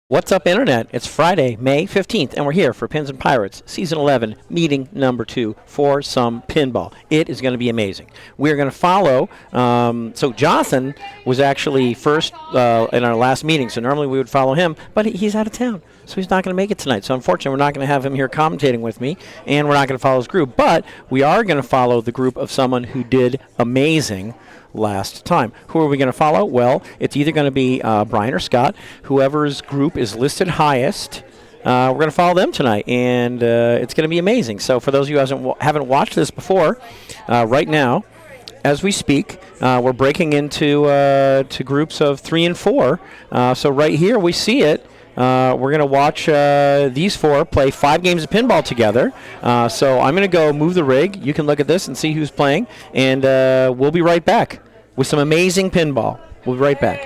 What's up, Internet? It's Friday, May 15th, and we're here for Pins and Pirates, Season 11, Meeting Number 2 for some pinball. It is going to be amazing. We're going to follow, so Jonathan was actually first in our last meeting, so normally we would follow him, but he's out of town, so he's not going to make it tonight. So unfortunately, we're not going to have him here commentating with me, and we're not going to follow his group, but we are going to follow the group of someone who did amazing last time. Who are we going to follow? Well, it's either going to be Brian or Scott. Whoever's group is listed highest, we're going to follow them tonight, and it's going to be amazing. So for those of you who haven't watched this before, right now, as we speak, we're breaking into to groups of 3 and 4. So right here we see it. We're going to watch these 4 play 5 games of pinball together. So I'm going to go move the rig. You can look at this and see who's playing, and we'll be right back with some amazing pinball. We'll be right back.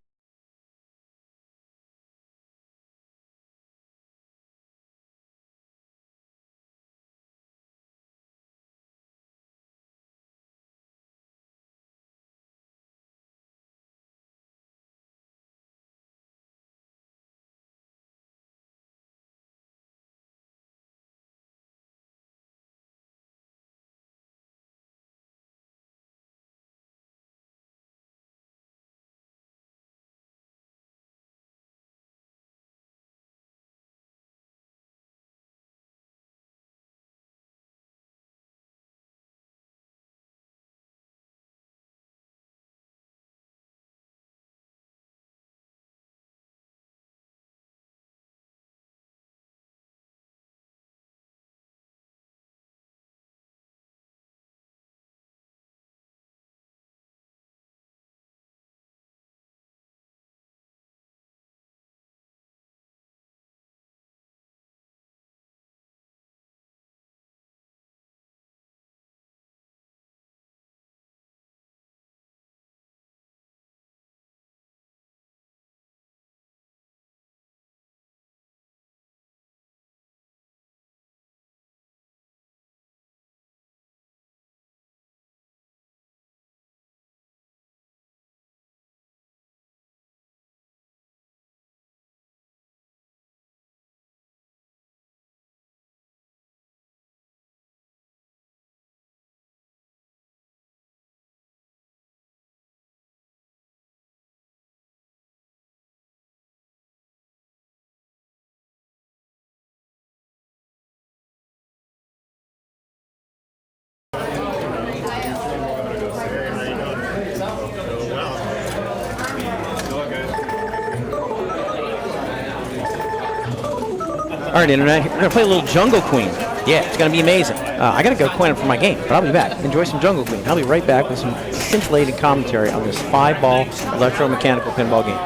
All right, Internet, we're going to play a little Jungle Queen. Yeah, it's going to be amazing. I got to go coin up for my game, but I'll be back. Enjoy some Jungle Queen. I'll be right back with some scintillating commentary on this 5-ball electromechanical pinball game.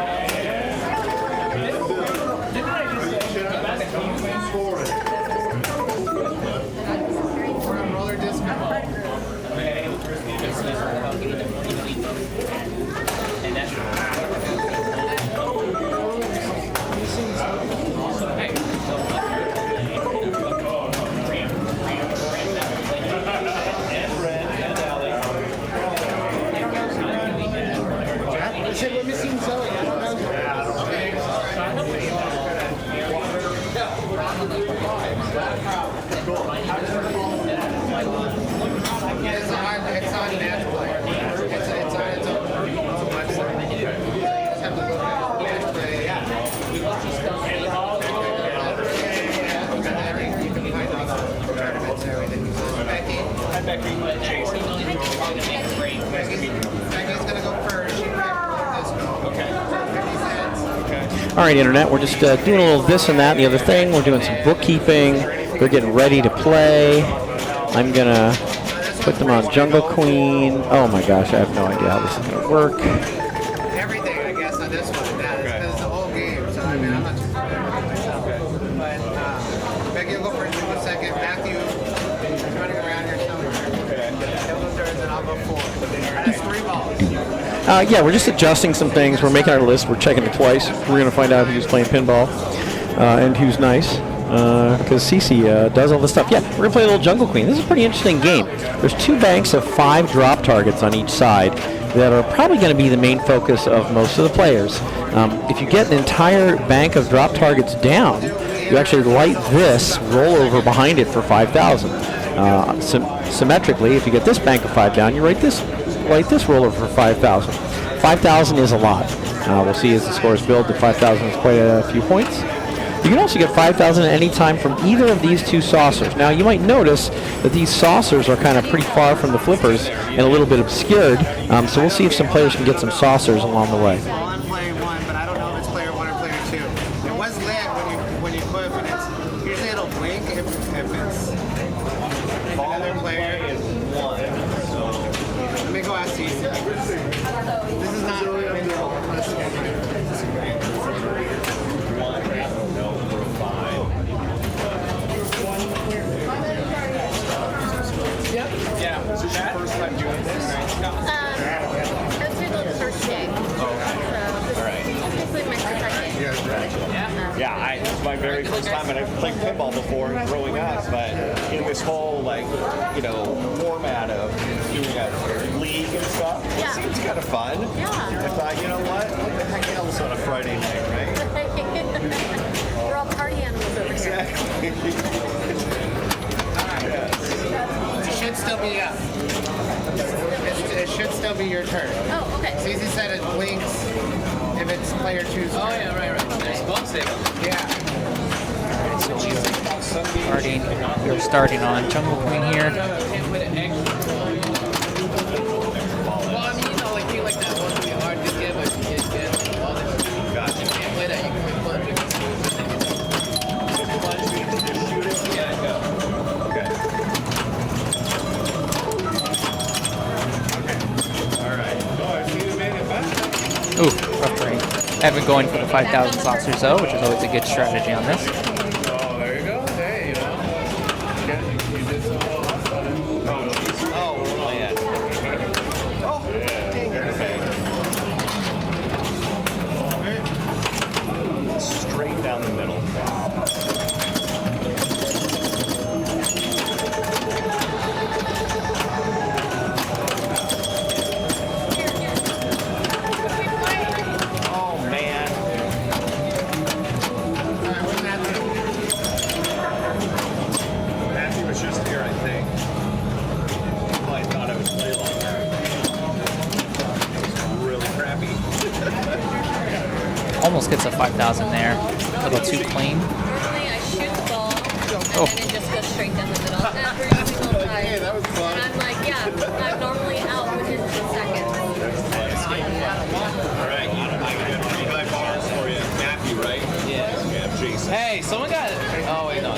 All right, Internet, we're just doing a little this and that and the other thing. We're doing some bookkeeping. They're getting ready to play. I'm going to put them on Jungle Queen. Oh, my gosh, I have no idea how this is going to work. Everything, I guess, on this one, because it's the whole game. So, I mean, I'm not too familiar with it myself. But, Becky will go first in a second. Matthew is running around here somewhere. He'll go third, and I'll go fourth. That's 3 balls. Yeah, we're just adjusting some things. We're making our list. We're checking it twice. We're going to find out who's playing pinball and who's nice. Because Cece does all this stuff. Yeah, we're going to play a little Jungle Queen. This is a pretty interesting game. There's 2 banks of 5 drop targets on each side. that are probably going to be the main focus of most of the players. If you get an entire bank of drop targets down, you actually light this rollover behind it for 5,000. Symmetrically, if you get this bank of 5 down, you light this rollover for 5,000. 5,000 is a lot. We'll see as the scores build that 5,000 is quite a few points. You can also get 5,000 at any time from either of these two saucers. Now, you might notice that these saucers are kind of pretty far from the flippers and a little bit obscured, so we'll see if some players can get some saucers along the way. On player 1, but I don't know if it's player 1 or player 2. It was lit when you put, but it's usually it'll blink if it's another player is 1. So let me go ask these. This is not. Yeah, this is your first time doing this? I was here the first day. Oh, okay. So All right. this is my second. Yeah, it's my very first time, and I've played pinball before growing up, but in this whole, like, format of doing a league and stuff, it seems kind of fun. Yeah. I thought, you know what the heck else on a Friday night, right? We're all party animals over here. Exactly. It should still be up. It should still be your turn. Oh, okay. CZ said it blinks if it's player 2's turn. Oh yeah, right. There's bump stable. Yeah. We're starting on Jungle Queen here. Well, I mean, like you like that one would be hard to get, but you can't get all this. Gotcha. You can't play that. You can play Yeah, go. Okay. All right. Oh, I see you made it back. Ooh, rough terrain. I've been going for the 5,000 saucers though, which is always a good strategy on this. Oh, there you go. Hey, you did so well. Oh, man. Oh, dang it. Straight down the middle. Oh, man. Matthew was just here, I think. Well, I thought I would play longer. It was really crappy. Almost gets a 5,000 there. A little too clean. Normally I shoot the ball and Oh. then it just goes straight down the middle every single time. Hey, that was fun. And I'm like, yeah, I'm normally out within 2 seconds. All right, I got pretty high bars for you. Matthew, right? Yeah. Yeah, Jason. Hey, someone got it. Oh wait, no.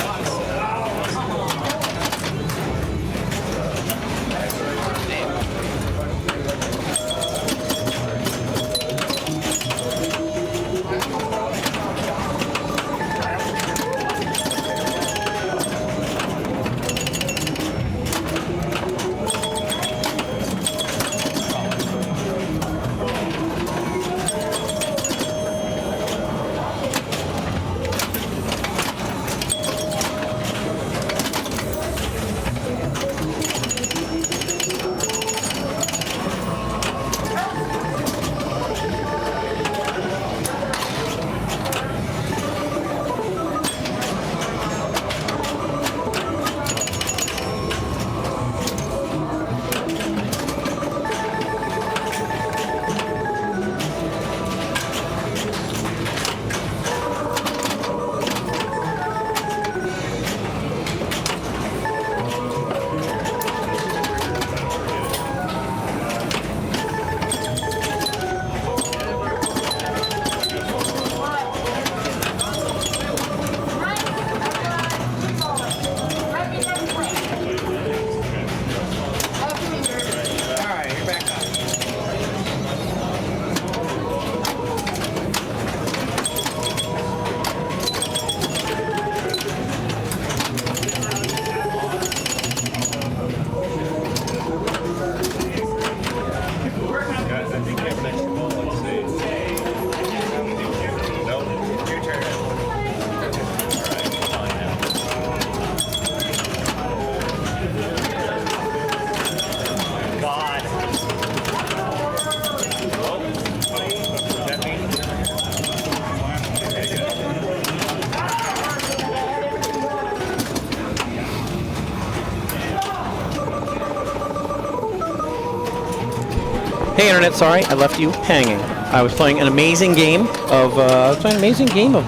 Hey, Internet, sorry, I left you hanging. I was playing an amazing game of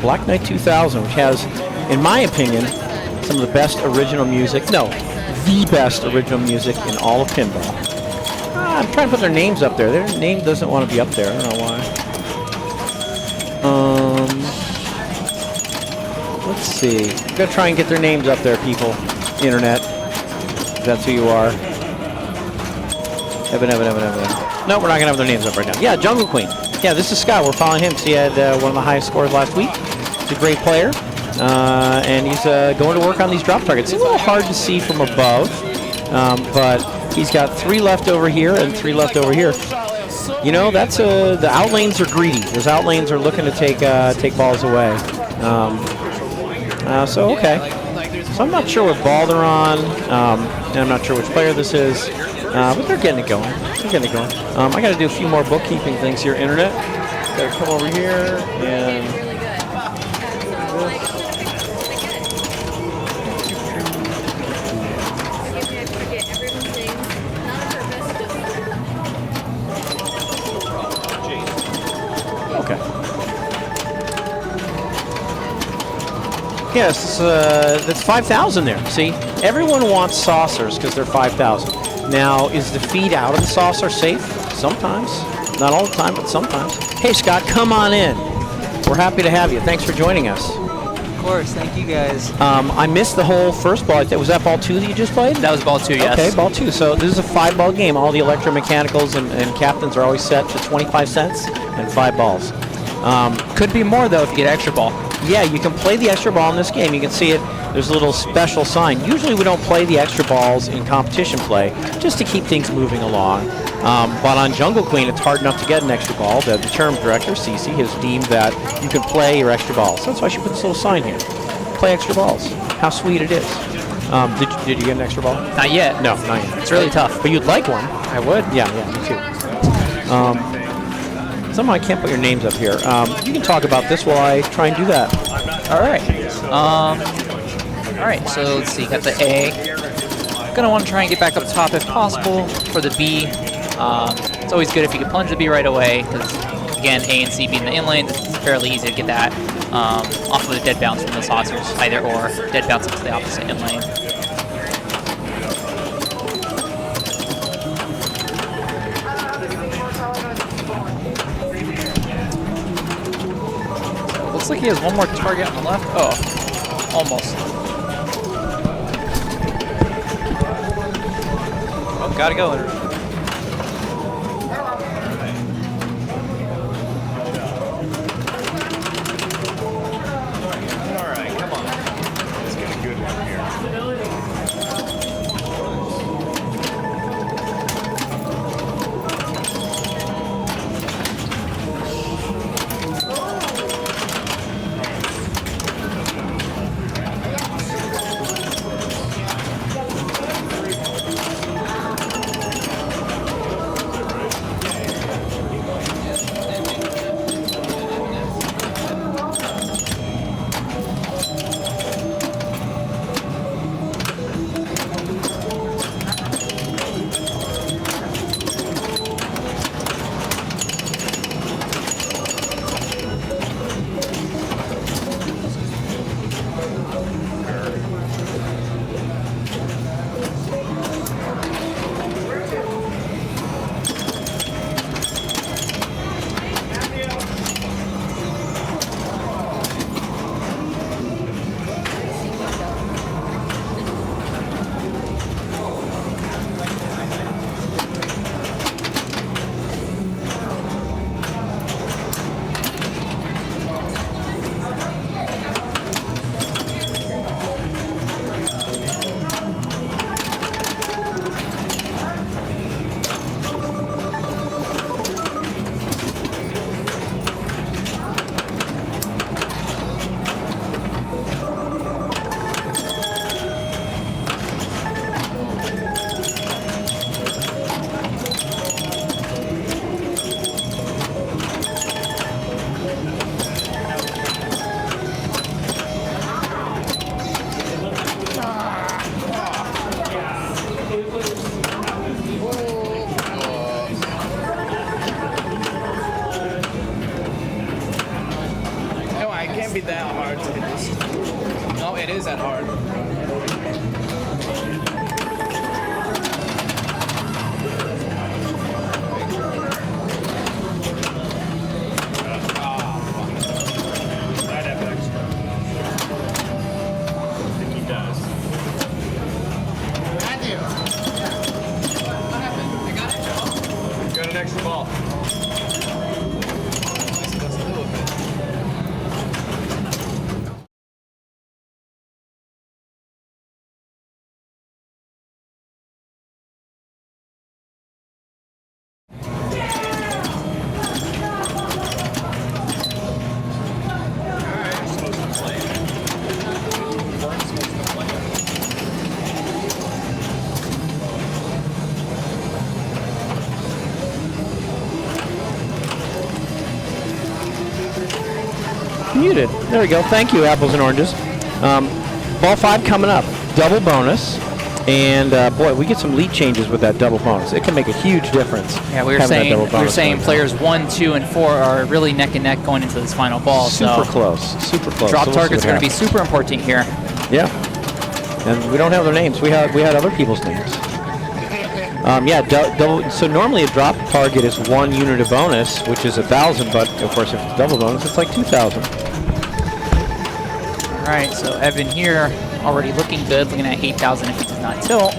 Black Knight 2000, which has, in my opinion, some of the best original music. No, the best original music in all of pinball. I'm trying to put their names up there. Their name doesn't want to be up there. I don't know why. Let's see. I'm gonna try and get their names up there, people. Internet. If that's who you are. Evan. No, we're not gonna have their names up right now. Yeah, Jungle Queen. Yeah, this is Scott. We're following him because he had one of the highest scores last week. He's a great player, and he's going to work on these drop targets. It's a little hard to see from above, but he's got 3 left over here and 3 left over here. You know, that's the outlanes are greedy. Those outlanes are looking to take balls away. So okay. So I'm not sure what ball they're on, and I'm not sure which player this is, but they're getting it going. I got to do a few more bookkeeping things here, Internet. Got to come over here and. Okay. Yes, that's 5,000 there. See, everyone wants saucers because they're 5,000. Now, is the feed out of the saucer safe? Sometimes. Not all the time, but sometimes. Hey, Scott, come on in. We're happy to have you. Thanks for joining us. Of course, thank you guys. I missed the whole first ball. Was that ball 2 that you just played? That was ball 2, yes. Okay, ball 2. So this is a 5-ball game. All the electromechanicals and captains are always set to 25 cents and 5 balls. Could be more, though, if you get extra ball. Yeah, you can play the extra ball in this game. You can see it. There's a little special sign. Usually we don't play the extra balls in competition play just to keep things moving along. But on Jungle Queen, it's hard enough to get an extra ball. The tournament director, Cece, has deemed that you can play your extra balls. So that's why she put this little sign here. Play extra balls. How sweet it is. Did you get an extra ball? Not yet. No, not yet. It's really tough. But you'd like one. I would. Yeah, me too. Somehow I can't put your names up here. You can talk about this while I try and do that. All right. All right, so let's see. Got the A. Gonna want to try and get back up top if possible for the B. It's always good if you can plunge the B right away because, again, A and C being the inlane, it's fairly easy to get that off of the dead bounce from the saucers, either or. Dead bounce into the opposite inlane. Looks like he has one more target on the left. Oh, almost. Oh, gotta go. All right, come on. Let's get a good one here. be that hard to boost. No, it is that hard. Matthew. What happened? I got it, Joe. Got an extra ball. Let's do it. Muted. There we go. Thank you, apples and oranges. Ball 5 coming up. Double bonus. And boy, we get some lead changes with that double bonus. It can make a huge difference. Yeah, we were saying players 1, 2, and 4 are really neck and neck going into this final ball. Super so close. Super close. Drop So target's going to be super important here. Yeah. And we don't have their names. We had other people's names. Yeah, so normally a drop target is 1 unit of bonus, which is 1,000, but of course if it's double bonus, it's like 2,000. All right, so Evan here already looking good, looking at 8,000 if he does not tilt.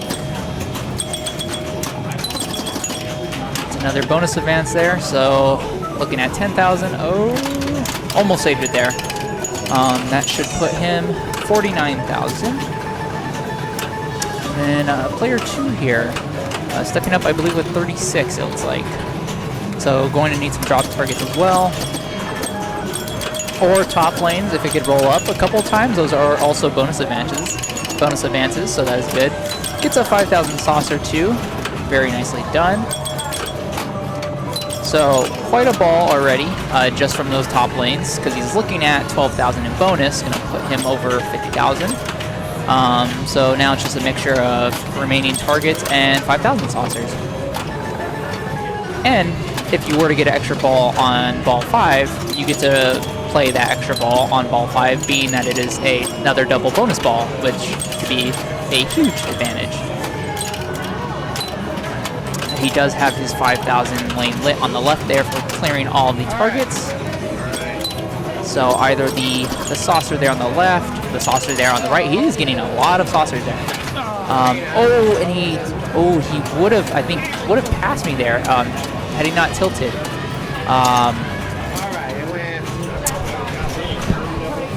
It's another bonus advance there, so looking at 10,000. Oh, almost saved it there. That should put him 49,000. And then player 2 here, stepping up, I believe, with 36, it looks like. So going to need some drop targets as well. Or top lanes, if it could roll up a couple times. Those are also bonus advances, so that is good. Gets a 5,000 saucer too. Very nicely done. So quite a ball already, just from those top lanes, because he's looking at 12,000 in bonus, going to put him over 50,000. So now it's just a mixture of remaining targets and 5,000 saucers. And if you were to get an extra ball on ball 5, you get to play that extra ball on ball 5, being that it is another double bonus ball, which could be a huge advantage. He does have his 5,000 lane lit on the left there for clearing all of the targets. So either the saucer there on the left, the saucer there on the right. He is getting a lot of saucers there. He would have, I think, passed me there had he not tilted.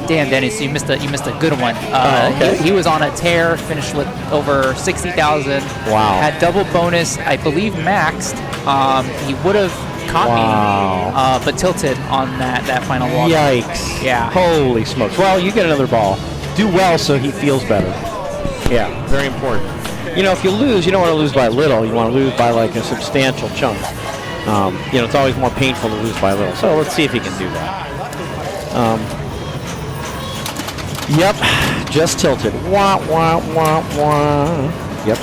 Damn, Dennis, you missed a good one. Okay. He was on a tear, finished with over 60,000. Wow. Had double bonus, I believe maxed. He would have caught me, but tilted on that final walk. Yikes. Yeah. Holy smokes. Well, you get another ball. Do well so he feels better. Yeah, very important. You know, if you lose, you don't want to lose by little. You want to lose by like a substantial chunk. It's always more painful to lose by little. So let's see if he can do that. Yep, just tilted. Wah, wah, wah, wah. Yep.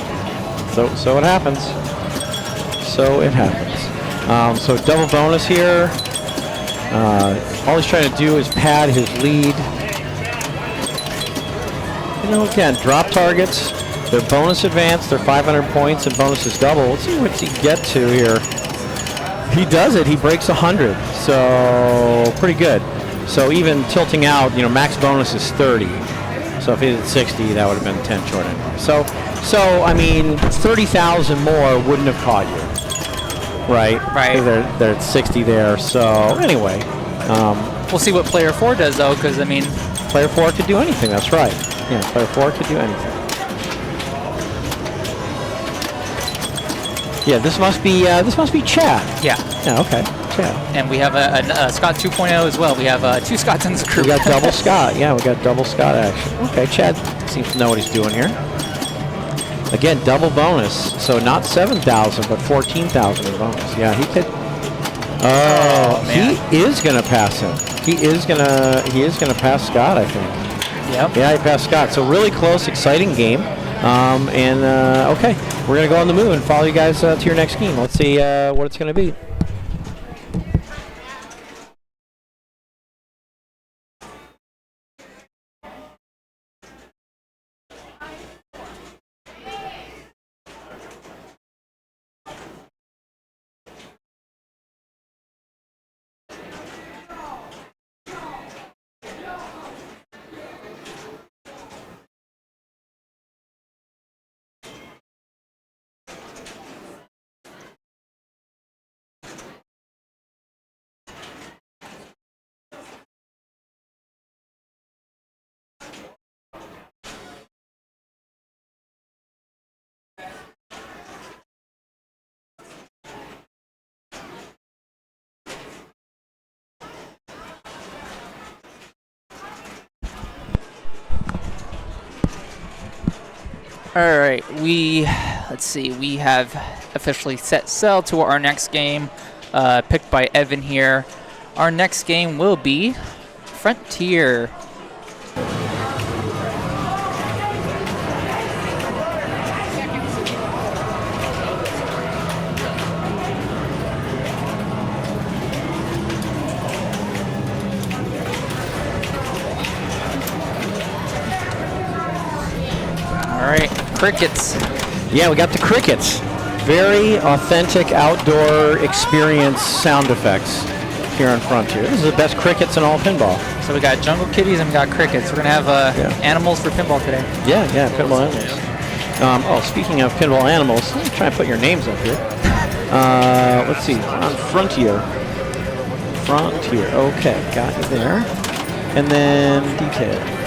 So it happens. So it happens. So double bonus here. All he's trying to do is pad his lead. Again, drop targets. Their bonus advance, they're 500 points, and bonus is double. Let's see what he get to here. He does it. He breaks 100. So pretty good. So even tilting out, max bonus is 30. So if he did 60, that would have been 10 short anyway. So I mean, 30,000 more wouldn't have caught you, right? Right. They're at 60 there. So anyway, We'll see what player 4 does though, because I mean, player 4 could do anything. That's right. Yeah, player 4 could do anything. Yeah, this must be Chad. yeah. Yeah, okay, Chad. And we have a Scott 2.0 as well. We have 2 Scots in this crew. We got double Scott. Yeah, we got double Scott action. Okay, Chad seems to know what he's doing here. Again, double bonus. So not 7,000, but 14,000 in bonus. Yeah, he could. Oh, man. He is gonna pass him. He is gonna pass Scott, I think. Yep. Yeah, he passed Scott. So really close, exciting game. Okay, we're gonna go on the move and follow you guys to your next game. Let's see what it's gonna be. All right, let's see, we have officially set sail to our next game, picked by Evan here. Our next game will be Frontier. All right, crickets. Yeah, we got the crickets. Very authentic outdoor experience sound effects here on Frontier. This is the best crickets in all pinball. So we got jungle kitties and we got crickets. We're gonna have animals for pinball today. Yeah, pinball animals. Speaking of pinball animals, let me try and put your names up here. Let's see, on Frontier. Okay, got you there. And then details.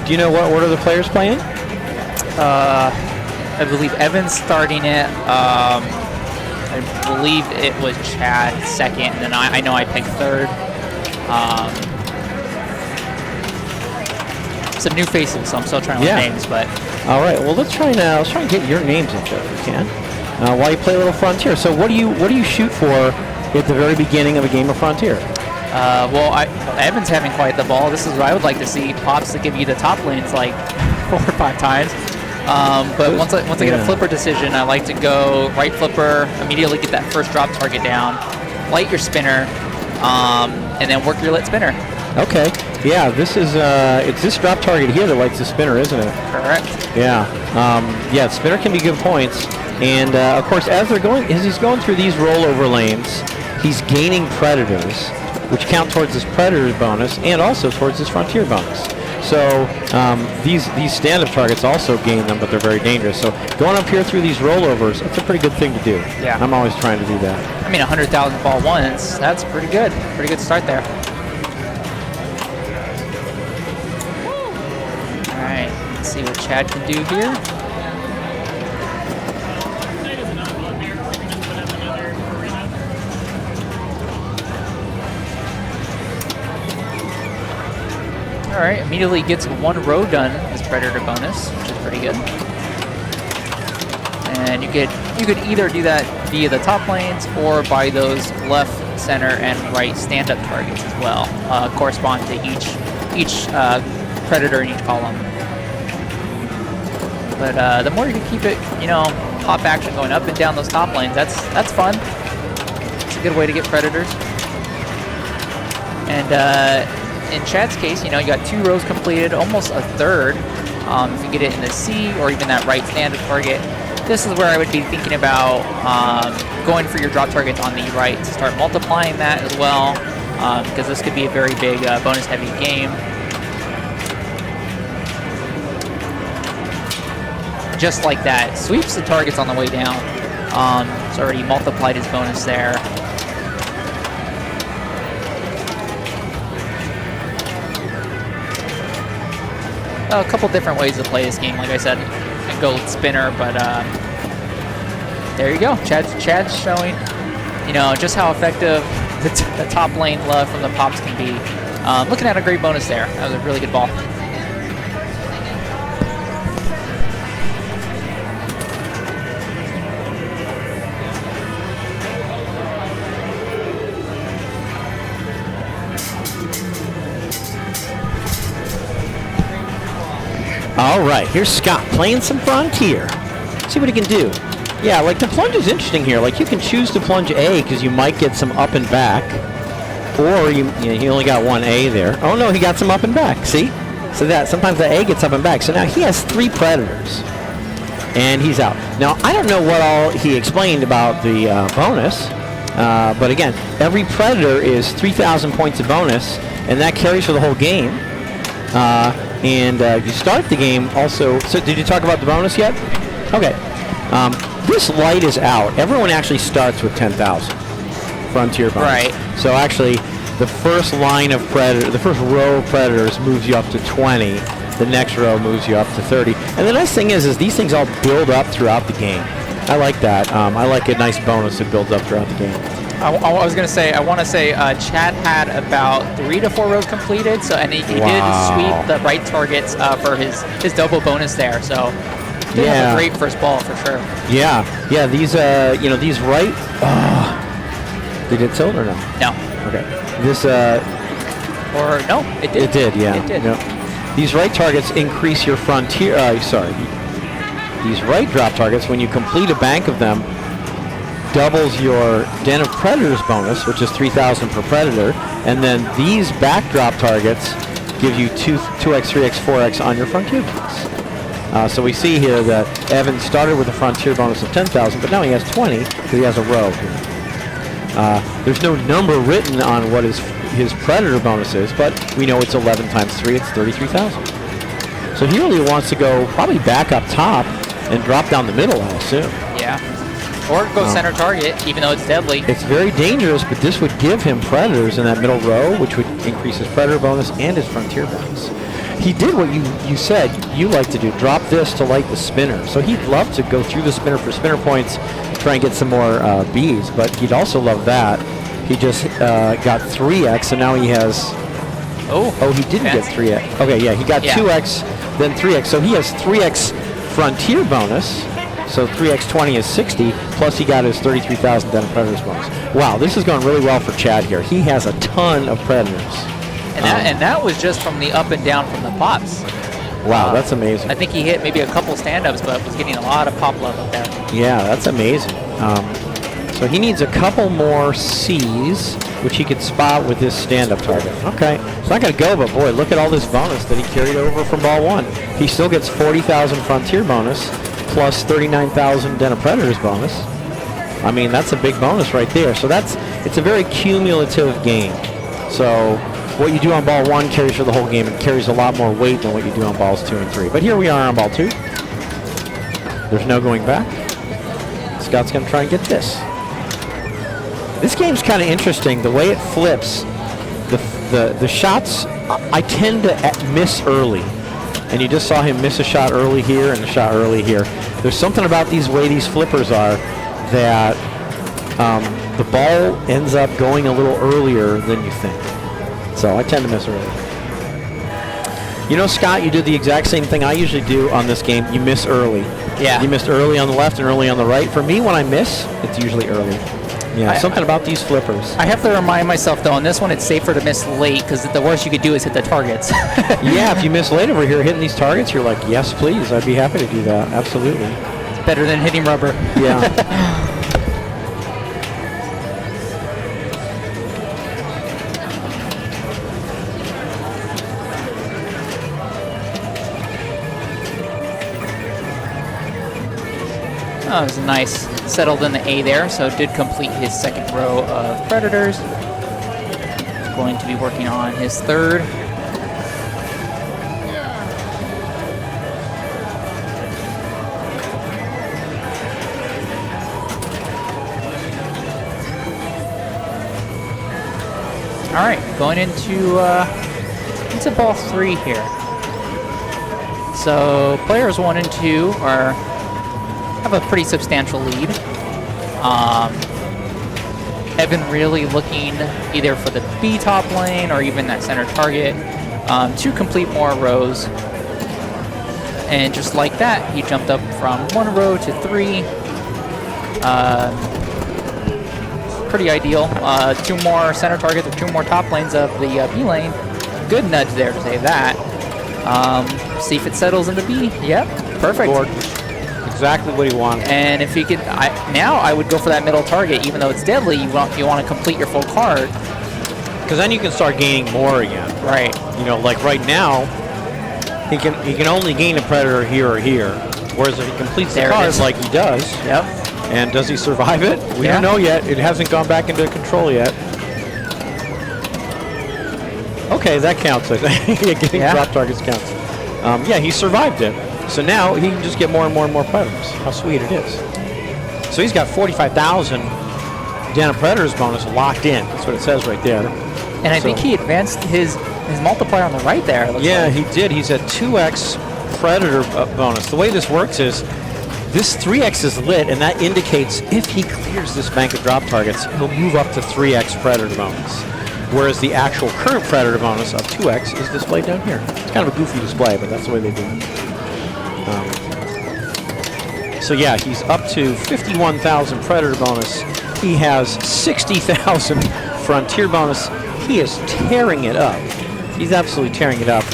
Do you know what order the players play in? I believe Evan's starting it. I believe it was Chad second, and then I know I picked third. Some new faces, so I'm still trying to learn names. But all right, well let's try and get your names up there if we can. While you play a little Frontier. So what do you shoot for at the very beginning of a game of Frontier? Well, Evan's having quite the ball. This is what I would like to see. Pops to give you the top lanes like 4 or 5 times. But once I get a flipper decision, I like to go right flipper, immediately get that first drop target down, light your spinner, and then work your lit spinner. Okay. Yeah, this is it's this drop target here that lights the spinner, isn't it? Correct. Yeah. Spinner can be good points, and of course as he's going through these rollover lanes, he's gaining predators, which count towards his predator bonus and also towards his Frontier bonus. So these stand-up targets also gain them, but they're very dangerous. So going up here through these rollovers, that's a pretty good thing to do. Yeah. I'm always trying to do that. I mean, 100,000 ball once, that's pretty good. Pretty good start there. All right, let's see what Chad can do here. All right, immediately gets 1 row done as Predator bonus, which is pretty good. And you could either do that via the top lanes or by those left, center, and right stand-up targets as well, correspond to each Predator in each column. But the more you can keep it, pop action going up and down those top lanes, that's fun. It's a good way to get Predators. And in Chad's case, you got 2 rows completed, almost a third. If you get it in the C or even that right stand-up target, this is where I would be thinking about going for your drop targets on the right to start multiplying that as well, because this could be a very big bonus-heavy game. Just like that, sweeps the targets on the way down. It's already multiplied his bonus there. A couple different ways to play this game. Like I said, I can go spinner, but there you go. Chad's showing, just how effective the top lane love from the pops can be. Looking at a great bonus there. That was a really good ball. All right, here's Scott playing some Frontier. See what he can do. Yeah, like the plunge is interesting here. Like you can choose to plunge A because you might get some up and back, or he only got 1 A there. Oh no, he got some up and back. See, so that sometimes the A gets up and back. So now he has 3 predators, and he's out. Now I don't know what all he explained about the bonus, but again, every predator is 3,000 points of bonus, and that carries for the whole game. And you start the game also. So did you talk about the bonus yet? Okay. This light is out. Everyone actually starts with 10,000 Frontier bonus. Right. So actually, the first line of the first row of predators moves you up to 20. The next row moves you up to 30. And the nice thing is these things all build up throughout the game. I like that. I like a nice bonus that builds up throughout the game. I was gonna say, I want to say Chad had about 3 to 4 rows completed, so and he did sweep the right targets for his double bonus there. So did have a great first ball for sure. Yeah. These these right. Did it tilt or no? No. Okay. This Or no, it did. It did. Yeah. It did. No. These right targets increase your frontier. These right drop targets, when you complete a bank of them, doubles your Den of Predators bonus, which is 3,000 per Predator, and then these back drop targets give you 2x, 3x, 4x on your Frontier bonus. So we see here that Evan started with a Frontier bonus of 10,000, but now he has 20 because he has a row here. There's no number written on what his Predator bonus is, but we know it's 11 times 3, it's 33,000. So he really wants to go probably back up top and drop down the middle, I assume. Yeah. Or go center target, even though it's deadly. It's very dangerous, but this would give him Predators in that middle row, which would increase his Predator bonus and his Frontier bonus. He did what you said you like to do, drop this to light the spinner. So he'd love to go through the spinner for spinner points, try and get some more Bs, but he'd also love that. He just got 3x, and now he has... Oh, he didn't get 3x. Okay, yeah, he got 2x, then 3x. So he has 3x Frontier bonus. So 3x20 is 60, plus he got his 33,000 Den of Predators bonus. Wow, this is going really well for Chad here. He has a ton of Predators. And that was just from the up and down from the pops. Wow, that's amazing. I think he hit maybe a couple stand-ups, but was getting a lot of pop love up there. Yeah, that's amazing. So he needs a couple more C's, which he could spot with this stand-up target. Okay, it's not going to go, but boy, look at all this bonus that he carried over from ball 1. He still gets 40,000 Frontier bonus, plus 39,000 Den of Predators bonus. I mean, that's a big bonus right there. So it's a very cumulative game. So what you do on ball 1 carries for the whole game and carries a lot more weight than what you do on balls 2 and 3. But here we are on ball 2. There's no going back. Scott's going to try and get this. This game's kind of interesting. The way it flips, the shots, I tend to miss early. And you just saw him miss a shot early here and a shot early here. There's something about these way these flippers are that the ball ends up going a little earlier than you think. So I tend to miss early. You know, Scott, you did the exact same thing I usually do on this game. You miss early. Yeah. You missed early on the left and early on the right. For me, when I miss, it's usually early. Yeah, something about these flippers. I have to remind myself, though, on this one, it's safer to miss late because the worst you could do is hit the targets. Yeah, if you miss late over here hitting these targets, you're like, yes, please. I'd be happy to do that. Absolutely. It's better than hitting rubber. Yeah. Oh, it was nice. Settled in the A there, so did complete his second row of Predators. Going to be working on his third. All right, going into ball 3 here. So players 1 and 2 have a pretty substantial lead. Evan really looking either for the B top lane or even that center target to complete more rows. And just like that, he jumped up from 1 row to 3. Pretty ideal. 2 more center targets or 2 more top lanes of the B lane. Good nudge there to save that. See if it settles into B. Yep, perfect. Exactly what he wanted. And if he could, now I would go for that middle target, even though it's deadly. You want to complete your full card, because then you can start gaining more again. Right. You know, like right now, he can only gain a Predator here or here. Whereas if he completes the card like he does, yep. And does he survive it? We don't know yet. It hasn't gone back into control yet. Okay, that counts. I think getting drop targets counts. Yeah, he survived it. So now he can just get more and more and more Predators. How sweet it is. So he's got 45,000 Den of Predators bonus locked in. That's what it says right there. And I think he advanced his multiplier on the right there. Yeah, he did. He's at 2x Predator bonus. The way this works is This 3x is lit, and that indicates if he clears this bank of drop targets, he'll move up to 3x predator bonus. Whereas the actual current predator bonus of 2x is displayed down here. It's kind of a goofy display, but that's the way they do it. So yeah, he's up to 51,000 predator bonus. He has 60,000 frontier bonus. He is tearing it up. He's absolutely tearing it up.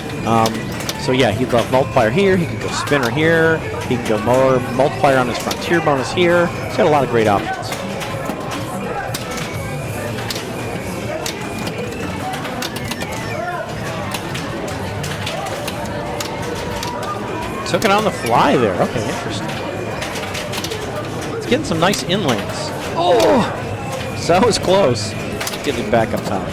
So yeah, he'd love multiplier here. He could go spinner here. He can go more multiplier on his frontier bonus here. He's got a lot of great options. Took it on the fly there. Okay, interesting. It's getting some nice inlanes. Oh, so that was close. Get it back up top.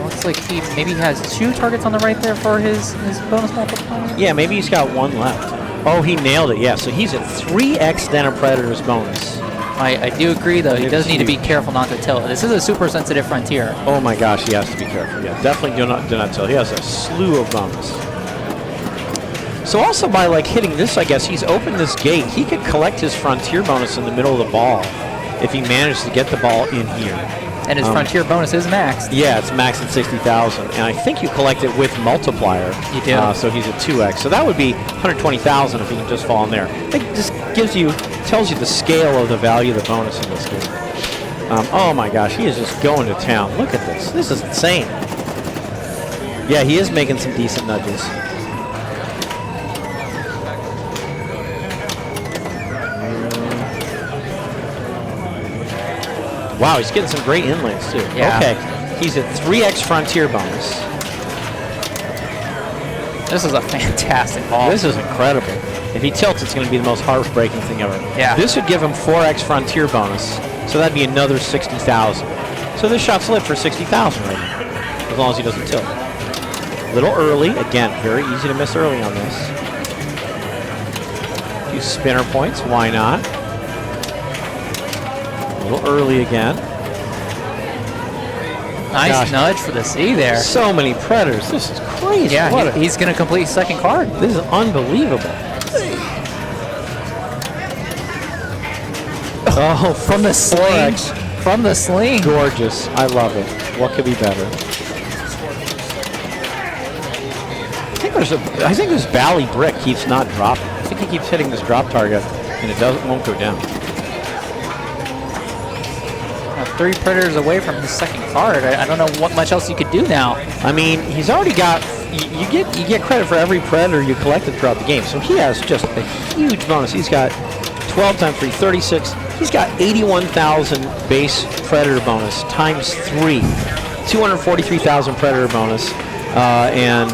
Looks like he maybe has 2 targets on the right there for his bonus multiplier. Yeah, maybe he's got 1 left. Oh, he nailed it. Yeah, so he's at 3x then a predator's bonus. I do agree, though. He does need to be careful not to tilt. This is a super sensitive frontier. Oh my gosh, he has to be careful. Yeah, definitely do not tilt. He has a slew of bonus. So also by like hitting this, I guess he's opened this gate. He could collect his frontier bonus in the middle of the ball if he managed to get the ball in here. And his frontier bonus is maxed. Yeah, it's maxed at 60,000, and I think you collect it with multiplier. You do. So he's at 2x. So that would be 120,000 if he can just fall in there. It just tells you the scale of the value of the bonus in this game. Oh my gosh, he is just going to town. Look at this. This is insane. Yeah, he is making some decent nudges. Wow, he's getting some great inlays too. Yeah. Okay, he's at 3x frontier bonus. This is a fantastic ball. This is incredible. If he tilts, it's going to be the most heartbreaking thing ever. Yeah. This would give him 4x frontier bonus, so that'd be another 60,000. So this shot's lit for 60,000 right now, as long as he doesn't tilt. A little early. Again, very easy to miss early on this. A few spinner points, why not? A little early again. Nice Gosh. nudge for the C there. So many predators. This is crazy. Yeah, he's going to complete second card. This is unbelievable. Oh, From the sling. 4x. From the sling. Gorgeous. I love it. What could be better? I think this Bally brick keeps not dropping. I think he keeps hitting this drop target, and it won't go down. 3 predators away from his second card. I don't know what much else you could do now. I mean, he's already got. You get credit for every predator you collected throughout the game. So he has just a huge bonus. He's got 12 times 3, 36. He's got 81,000 base predator bonus times 3, 243,000 predator bonus, and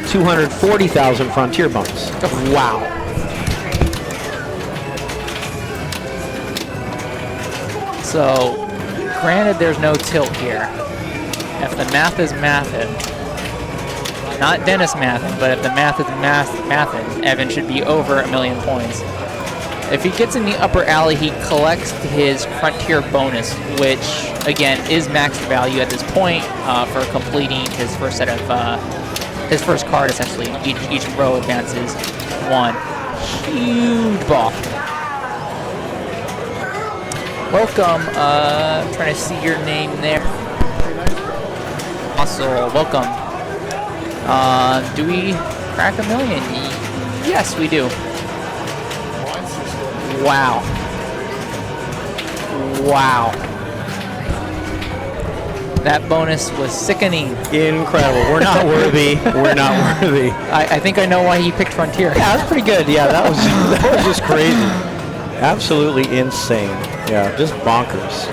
240,000 frontier bonus. Wow. So, granted, there's no tilt here. If the math is mathin', not Dennis mathin', but if the math is mathin', Evan should be over 1,000,000 points. If he gets in the upper alley, he collects his frontier bonus, which again is maxed value at this point for completing his first set of his first card. Essentially, each row advances 1. Huge ball. Welcome. I'm trying to see your name there. Also, welcome. Do we crack 1,000,000? Yes, we do. Wow. Wow. That bonus was sickening. Incredible. We're not worthy. We're not worthy. I think I know why he picked Frontier. Yeah, that's pretty good. Yeah, that was just crazy. Absolutely insane. Yeah, just bonkers.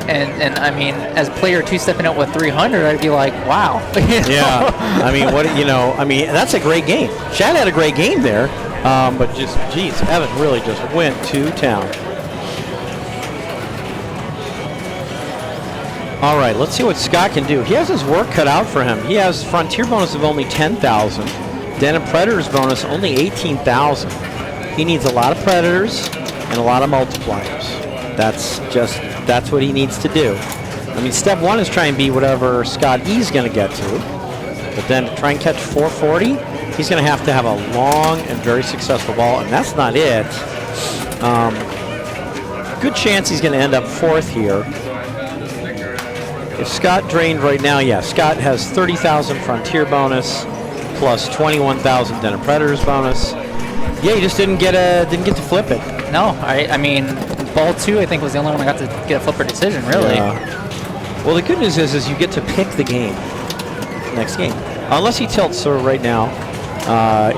And I mean, as player 2 stepping out with 300, I'd be like, wow. Yeah. I mean, that's a great game. Chad had a great game there, but just, geez, Evan really just went to town. All right, let's see what Scott can do. He has his work cut out for him. He has Frontier bonus of only 10,000, then a Predator's bonus only 18,000. He needs a lot of Predators and a lot of multipliers. That's what he needs to do. I mean, step 1 is try and be whatever Scott E's going to get to, but then try and catch 440. he's going to have a long and very successful ball, and that's not it. Good chance he's going to end up 4th here. If Scott drained right now, yeah, Scott has 30,000 Frontier bonus plus 21,000 Den of Predators bonus. Yeah, he just didn't get to flip it. No, I mean, ball 2 I think was the only one I got to get a flipper decision, really. Yeah. Well, the good news is you get to pick the game, next game. Unless he tilts, so right now,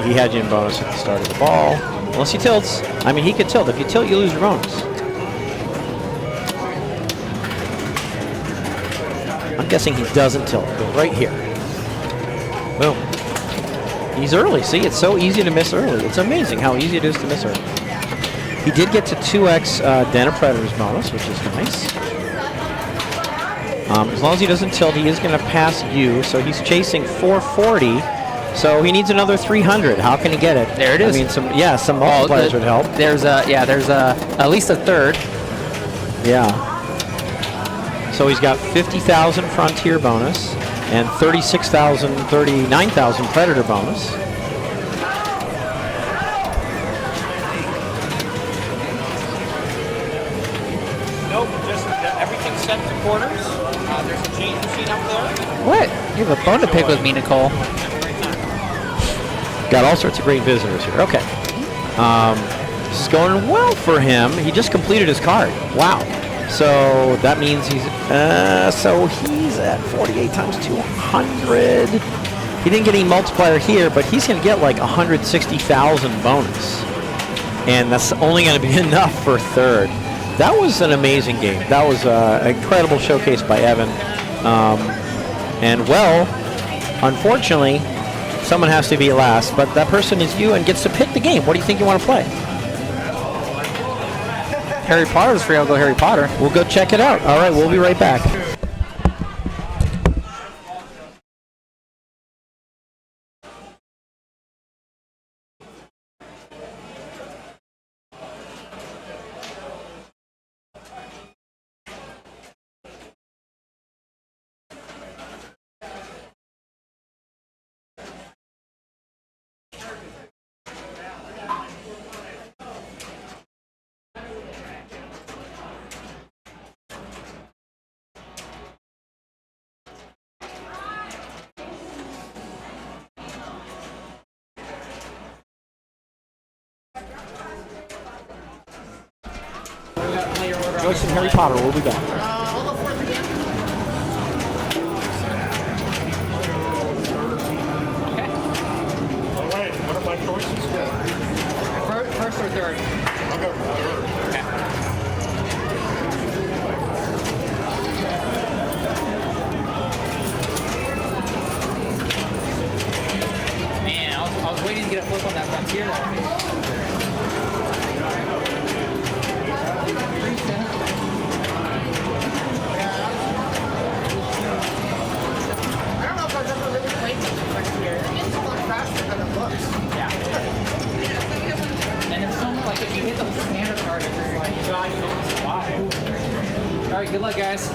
he had you in bonus at the start of the ball. Unless he tilts, I mean, he could tilt. If you tilt, you lose your bonus. I'm guessing he doesn't tilt. Go right here. Boom. He's early. See, it's so easy to miss early. It's amazing how easy it is to miss early. He did get to 2x Den of Predators bonus, which is nice. As long as he doesn't tilt, he is going to pass you. So he's chasing 440. So he needs another 300. How can he get it? There it is. I mean, some multipliers would help. There's at least a third. Yeah. So he's got 50,000 Frontier bonus and 39,000 Predator bonus. Nope, just everything's set to quarters. There's a change machine up there. What? You have a bone to pick with me, Nicole. Got all sorts of great visitors here. Okay. This is going well for him. He just completed his card. Wow. So that means he's at 48 times 200. He didn't get any multiplier here, but he's going to get like 160,000 bonus. And that's only going to be enough for 3rd. That was an amazing game. That was an incredible showcase by Evan. And well, unfortunately, someone has to be last, but that person is you and gets to pick the game. What do you think you want to play? Harry Potter's free. I'll go Harry Potter. We'll go check it out. All right, we'll be right back. Joyce and Harry Potter, what we got? We'll go 4th again. All right, what are my choices? First or 3rd? I'll go 3rd. Man, I was waiting to get a flip on that Frontier. I don't know if I've ever really played with the Frontier. It's a lot faster than it looks. And it's so like if you hit the standard card, it's just like, God, you don't survive. All right, good luck, guys.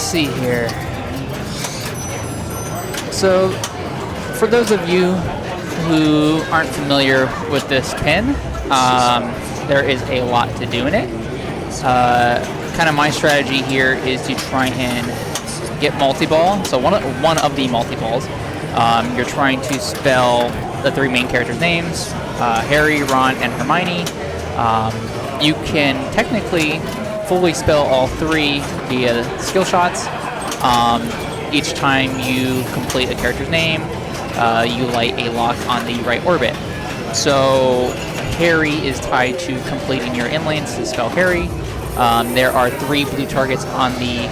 see here. So, for those of you who aren't familiar with this pin, there is a lot to do in it. Kind of my strategy here is to try and get multi-ball. So one of the multi-balls, you're trying to spell the 3 main characters' names, Harry, Ron, and Hermione. You can technically fully spell all 3 via skill shots. Each time you complete a character's name, you light a lock on the right orbit. So Harry is tied to completing your inlanes to spell Harry. There are 3 blue targets on the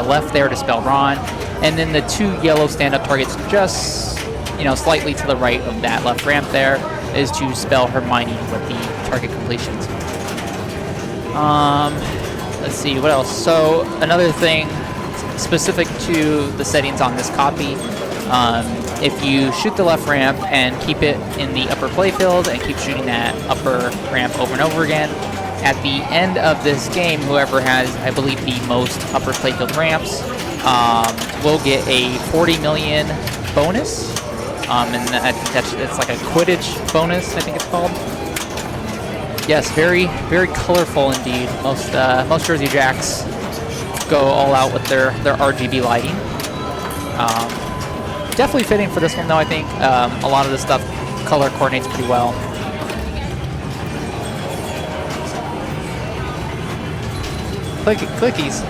left there to spell Ron, and then the 2 yellow stand-up targets just slightly to the right of that left ramp there is to spell Hermione with the target completions. Let's see what else. So another thing specific to the settings on this copy. If you shoot the left ramp and keep it in the upper playfield and keep shooting that upper ramp over and over again, at the end of this game, whoever has, I believe, the most upper playfield ramps will get a 40 million bonus. And I think it's like a Quidditch bonus, I think it's called. Yes, very, very colorful indeed. Most Jersey Jacks go all out with their RGB lighting. Definitely fitting for this one though, I think. A lot of this stuff color coordinates pretty well. Clickies.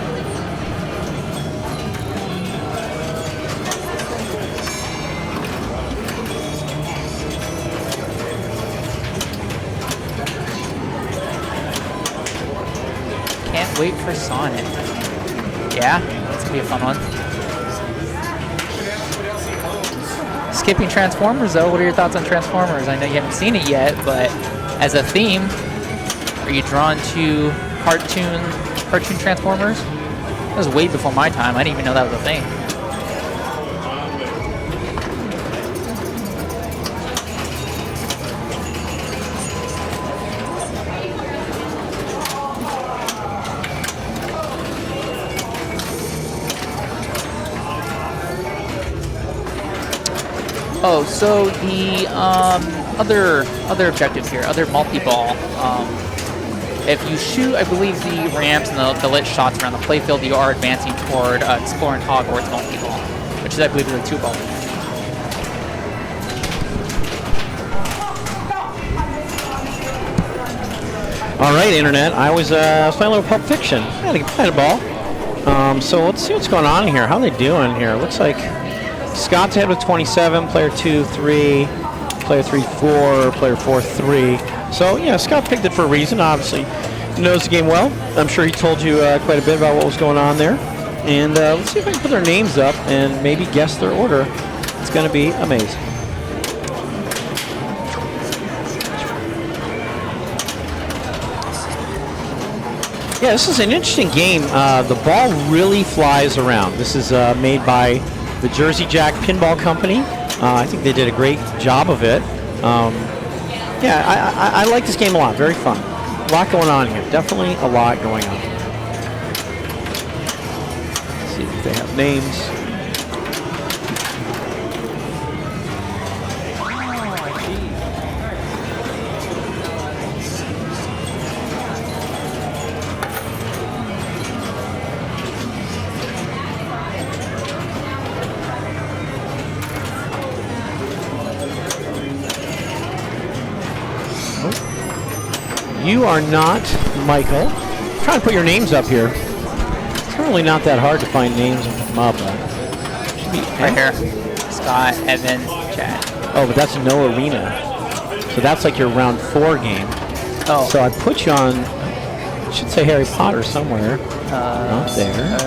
Can't wait for Sonic. Yeah, that's gonna be a fun one. Skipping Transformers though, what are your thoughts on Transformers? I know you haven't seen it yet, but as a theme, are you drawn to cartoon Transformers? That was way before my time. I didn't even know that was a thing. Oh, so the other objective here, other multi-ball. If you shoot, I believe, the ramps and the lit shots around the playfield, you are advancing toward exploring Hogwarts multi-ball, which is, I believe, is a 2-ball. All right, Internet. I was playing a little Pulp Fiction. I had a ball. So let's see what's going on here. How are they doing here? Looks like Scott's ahead with 27, player 2, 3, player 3, 4, player 4, 3. So, yeah, Scott picked it for a reason, obviously. He knows the game well. I'm sure he told you quite a bit about what was going on there. And let's see if I can put their names up and maybe guess their order. It's going to be amazing. Yeah, this is an interesting game. The ball really flies around. This is made by the Jersey Jack Pinball Company. I think they did a great job of it. Yeah, I like this game a lot. Very fun. A lot going on here. Definitely a lot going on. Let's see if they have names. You are not Michael. I'm trying to put your names up here. It's really not that hard to find names and put them up. Should be right here. Scott, Evan, Chad. Oh, but that's no arena. So that's like your round 4 game. Oh. So I put you on, it should say Harry Potter somewhere. Not there.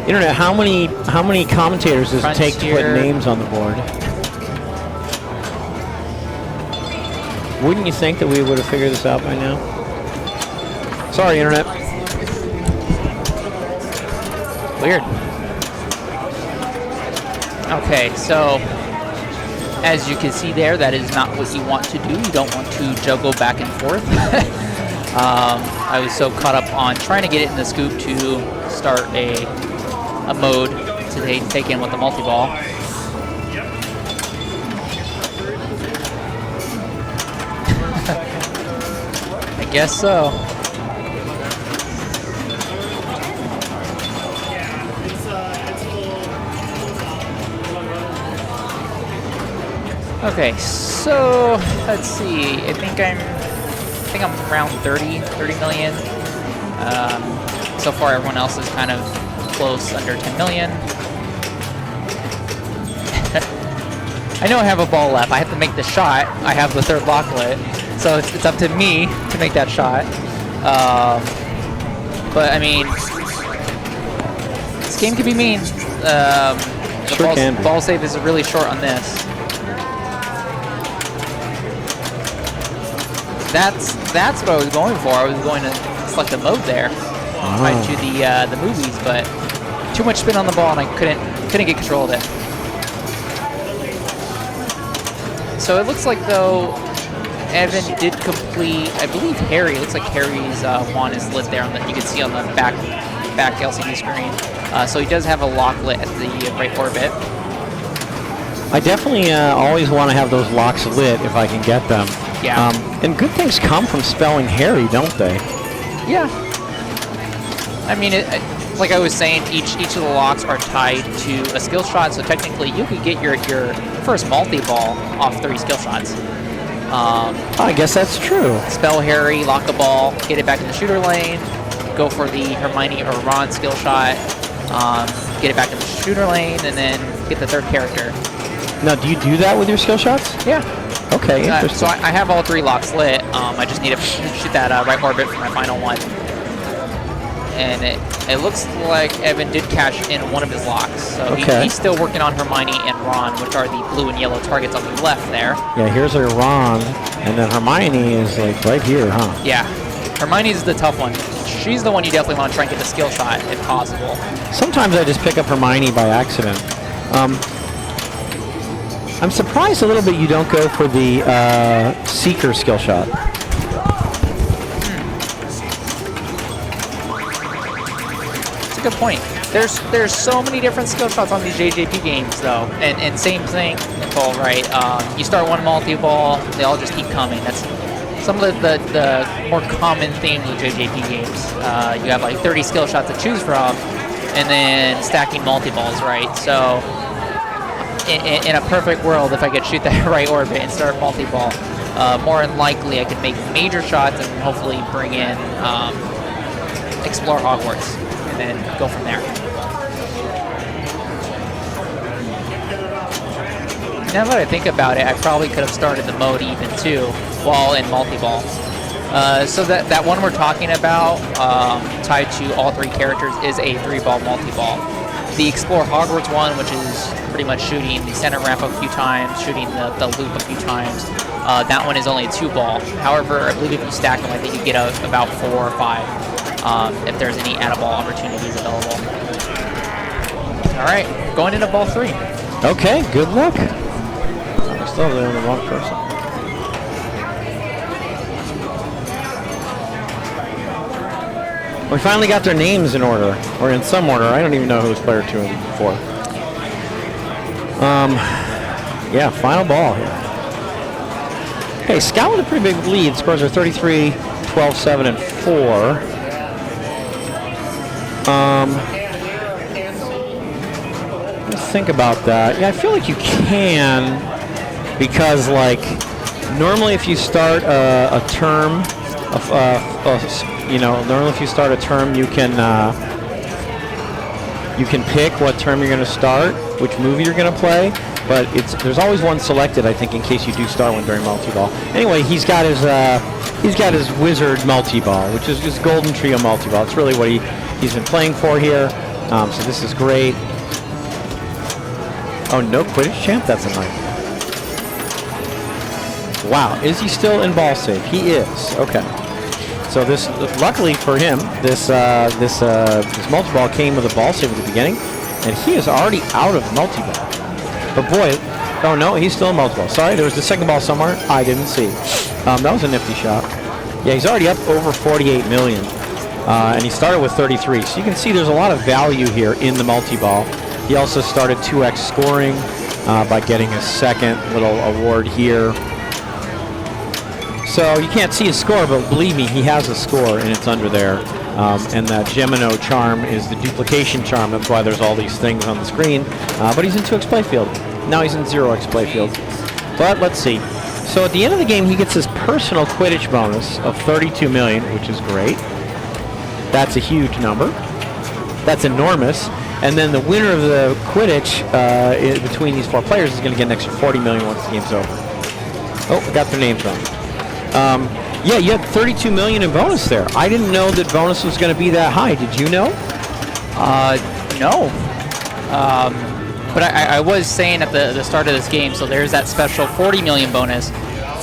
Internet, how many commentators does it take to put names on the board? Wouldn't you think that we would have figured this out by now? Sorry, Internet. Weird. Okay, so as you can see there, that is not what you want to do. You don't want to juggle back and forth. I was so caught up on trying to get it in the scoop to start a mode to take in with the multi-ball. I guess so. Okay, so let's see. I think I'm around 30 million. So far, everyone else is kind of close, under 10 million. I know I have a ball left. I have to make the shot. I have the third locklet, so it's up to me to make that shot. But I mean, this game can be mean. The ball save is really short on this. That's what I was going for. I was going to select a mode there, tied to the movies, but too much spin on the ball, and I couldn't get control of it. So it looks like though Evan did complete, I believe Harry. It looks like Harry's wand is lit there on the. You can see on the back LCD screen. So he does have a locklet at the right orbit. I definitely always want to have those locks lit if I can get them. Yeah. And good things come from spelling Harry, don't they? Yeah. I mean, like I was saying, each of the locks are tied to a skill shot, so technically you could get your first multi-ball off 3 skill shots. I guess that's true. Spell Harry, lock a ball, get it back in the shooter lane, go for the Hermione or Ron skill shot, get it back in the shooter lane, and then get the third character. Now, do you do that with your skill shots? Yeah. Okay, interesting. So I have all 3 locks lit. I just need to shoot that right orbit for my final one. And it looks like Evan did cash in one of his locks. So he's still working on Hermione and Ron, which are the blue and yellow targets on the left there. Yeah, here's our Ron, and then Hermione is like right here, huh? Yeah. Hermione's the tough one. She's the one you definitely want to try and get the skill shot if possible. Sometimes I just pick up Hermione by accident. I'm surprised a little bit you don't go for the Seeker skill shot. That's a good point. There's so many different skill shots on these JJP games, though. And same thing, Nicole, right? You start one multi-ball, they all just keep coming. That's some of the more common themes with JJP games. You have like 30 skill shots to choose from, and then stacking multi-balls, right? So in a perfect world, if I could shoot that right orbit and start multi-ball, more than likely I could make major shots and hopefully bring in Explore Hogwarts and then go from there. Now that I think about it, I probably could have started the mode even too while in multi-ball. So that one we're talking about, tied to all 3 characters, is a 3-ball multi-ball. The Explore Hogwarts one, which is pretty much shooting the center ramp a few times, shooting the loop a few times, that one is only a 2-ball. However, I believe if you stack them, I think you get about 4 or 5 if there's any add-a-ball opportunities available. All right, going into ball 3. Okay, good luck. I'm still on the wrong person. We finally got their names in order, or in some order. I don't even know who was player 2 and 4. Yeah, final ball here. Hey, Scout with a pretty big lead. Scores are 33, 12, 7, and 4. Let's think about that. Yeah, I feel like you can, because like normally if you start a term, normally if you start a term, you can pick what term you're going to start, which movie you're going to play. But there's always one selected, I think, in case you do start one during multi-ball. Anyway, he's got his wizard multi-ball, which is his golden trio multi-ball. It's really what he's been playing for here. So this is great. Oh, no Quidditch champ? That's a nice. Wow, is he still in ball save? He is. Okay. So this, luckily for him, this multi-ball came with a ball save at the beginning, and he is already out of multi-ball. But boy, oh no, he's still in multi-ball. Sorry, there was the second ball somewhere I didn't see. That was a nifty shot. Yeah, he's already up over 48 million, and he started with 33. So you can see there's a lot of value here in the multi-ball. He also started 2x scoring by getting a second little award here. So you can't see his score, but believe me, he has a score, and it's under there. And that Gemino charm is the duplication charm. That's why there's all these things on the screen. But he's in 2x playfield. Now he's in 0x playfield. But let's see. So at the end of the game, he gets his personal Quidditch bonus of 32 million, which is great. That's a huge number. That's enormous. And then the winner of the Quidditch between these 4 players is going to get an extra 40 million once the game's over. Oh, I got their names wrong. Yeah, you had 32 million in bonus there. I didn't know that bonus was going to be that high. Did you know? No. But I was saying at the start of this game, so there's that special 40 million bonus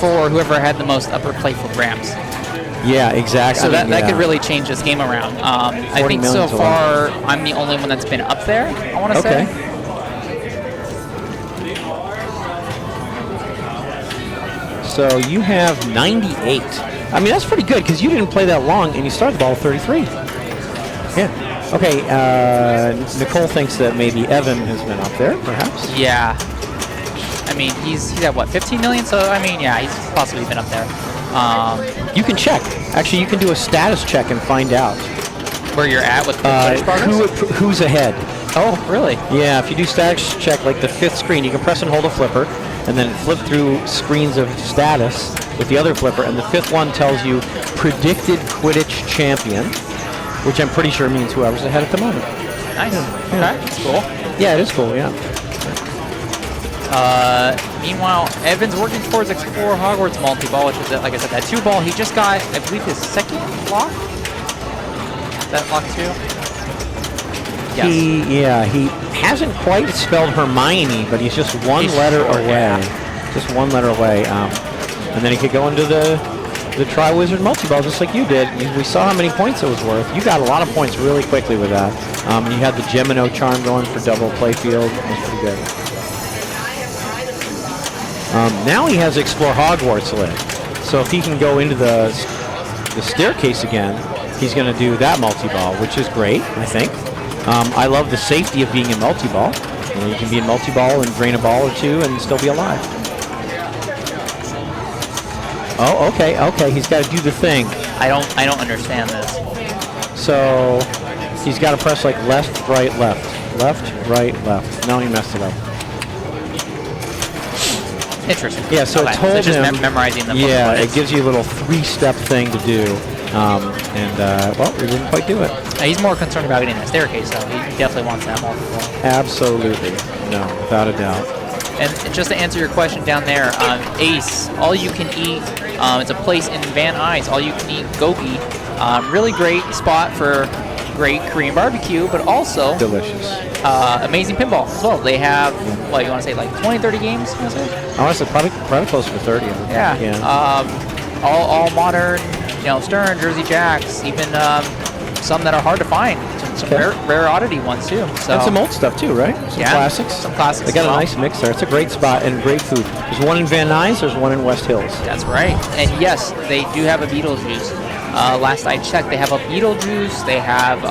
for whoever had the most upper playfield ramps. Yeah, exactly. So that could really change this game around. I think so far I'm the only one that's been up there, I want to say. So you have 98. I mean, that's pretty good because you didn't play that long and you started the ball with 33. Yeah. Okay, Nicole thinks that maybe Evan has been up there, perhaps. Yeah. I mean, he's at what, 15 million? So, I mean, yeah, he's possibly been up there. You can check. Actually, you can do a status check and find out where you're at with the progress? Who's ahead. Oh, really? Yeah, if you do status check, like the 5th screen, you can press and hold a flipper, and then flip through screens of status with the other flipper, and the 5th one tells you predicted Quidditch champion, which I'm pretty sure means whoever's ahead at the moment. Nice. Yeah. Okay, that's cool. Yeah, it is cool, yeah. Meanwhile, Evan's working towards Explore Hogwarts multi-ball, which is, like I said, that 2-ball. He just got, I believe, his second lock? That lock 2? Yes. He hasn't quite spelled Hermione, but he's just one letter away. Yeah. Just one letter away. And then he could go into the Tri-Wizard multi-ball just like you did. We saw how many points it was worth. You got a lot of points really quickly with that. And you had the Gemino charm going for double playfield. It was pretty good. Now he has Explore Hogwarts lit. So if he can go into the staircase again, he's going to do that multi-ball, which is great, I think. I love the safety of being in multi-ball. You can be in multi-ball and drain a ball or two and still be alive. Oh, okay. He's got to do the thing. I don't understand this. So he's got to press like left, right, left. Left, right, left. No, he messed it up. Interesting. Yeah, so it told just him... memorizing them. Yeah, it gives you a little 3-step thing to do. Well, we didn't quite do it. He's more concerned about getting the staircase, though. He definitely wants that multiple. Absolutely. No, without a doubt. And just to answer your question down there, Ace, all you can eat, it's a place in Van Nuys, all you can eat gogi. Really great spot for great Korean barbecue, but also delicious. Amazing pinball as well. They have, what, you want to say, like 20, 30 games? I want to say probably closer to 30. Yeah. All modern, Stern, Jersey Jacks, even some that are hard to find. Some rare oddity ones too. So. And some old stuff too, right? Some classics. Some classics. They got a nice mix there. It's a great spot and great food. There's one in Van Nuys. There's one in West Hills. That's right. And yes, they do have a Beetlejuice. Last I checked, they have a Beetlejuice. They have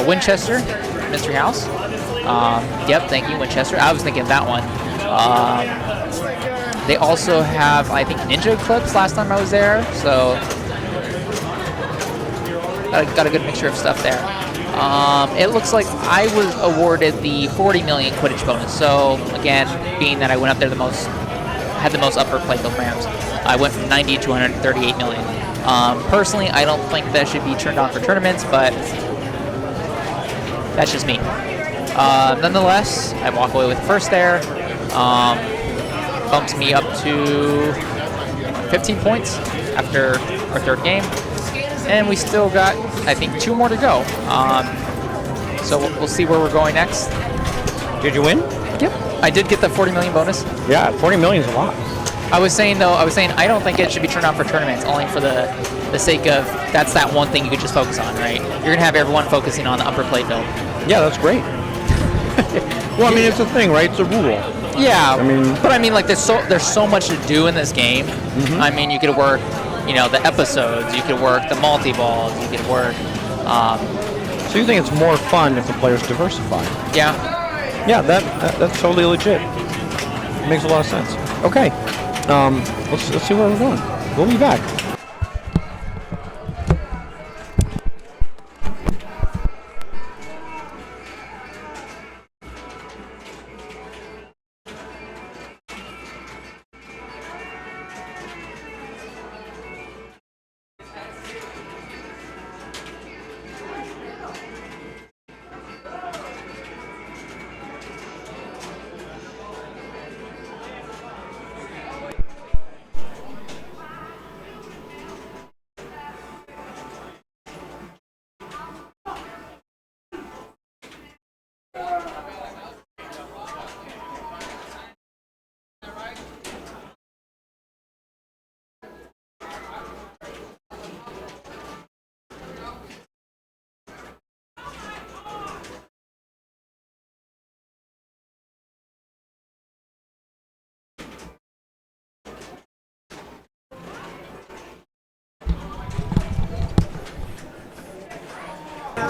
Winchester Mystery House. Yep, thank you, Winchester. I was thinking of that one. They also have, I think, Ninja Clips last time I was there. So got a good mixture of stuff there. It looks like I was awarded the 40 million Quidditch bonus. So again, being that I went up there had the most upper playfield ramps, I went from 90 to 138 million. Personally, I don't think that should be turned on for tournaments, but that's just me. Nonetheless, I walk away with first there. Bumps me up to 15 points after our third game. And we still got, I think, 2 more to go. So we'll see where we're going next. Did you win? Yep. I did get the 40 million bonus. Yeah, 40 million is a lot. I was saying I don't think it should be turned on for tournaments, only for the sake of, that's that one thing you could just focus on, right? You're going to have everyone focusing on the upper playfield. Yeah, that's great. Well, I mean, it's a thing, right? It's a rule. Yeah, I mean, but I mean, like, there's so much to do in this game. I mean, you could work, you know, the episodes. You could work the multi-balls. You could work. so you think it's more fun if the players diversify? Yeah. Yeah, that's totally legit. It makes a lot of sense. Okay, let's see where we're going. We'll be back.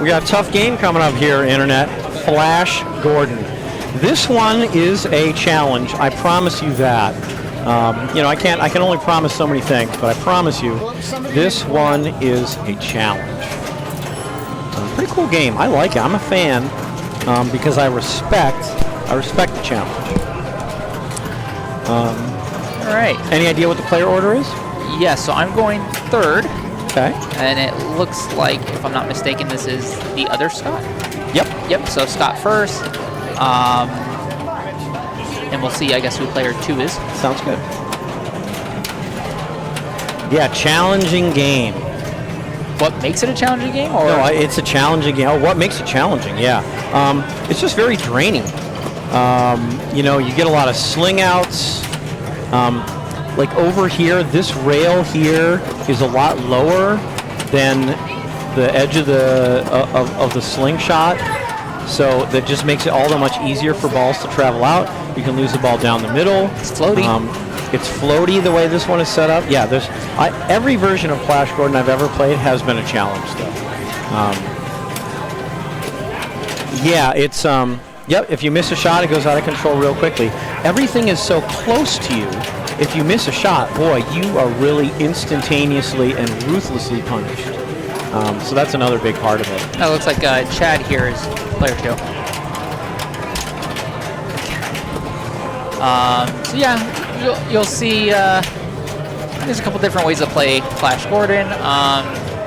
We got a tough game coming up here, Internet. Flash Gordon. This one is a challenge. I promise you that. You know, I can only promise so many things, but I promise you, this one is a challenge. Pretty cool game. I like it. I'm a fan because I respect the challenge. All right. Any idea what the player order is? Yeah, so I'm going third. Okay. And it looks like, if I'm not mistaken, this is the other Scott. Yep, so Scott first. And we'll see, I guess, who player 2 is. Sounds good. Yeah, challenging game. What makes it a challenging game? Or No, it's a challenging game. Oh, what makes it challenging? Yeah. It's just very draining. You know, you get a lot of sling outs. Like over here, this rail here is a lot lower than the edge of the slingshot, so that just makes it all that much easier for balls to travel out. You can lose the ball down the middle. It's floaty. It's floaty the way this one is set up. Yeah, every version of Flash Gordon I've ever played has been a challenge, though. Yeah, it's yep. If you miss a shot, it goes out of control real quickly. Everything is so close to you. If you miss a shot, boy, you are really instantaneously and ruthlessly punished. So that's another big part of it. It looks like Chad here is player 2. So yeah, you'll see there's a couple different ways to play Flash Gordon.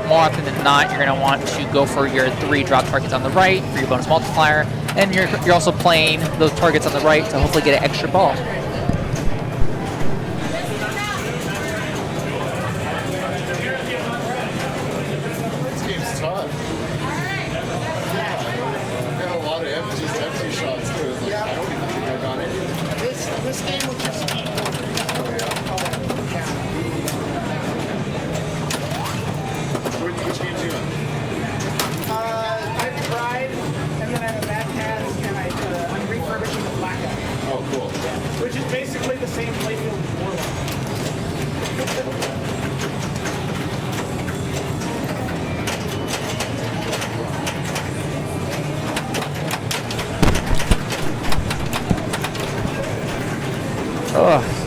More often than not, you're going to want to go for your 3 drop targets on the right for your bonus multiplier, and you're also playing those targets on the right to hopefully get an extra ball. This game was just. Which games are you on? I have Pride, and then I have a Mad Cats, and I'm refurbishing the Blackout. Oh, cool. Which is basically the same playfield as Warlock.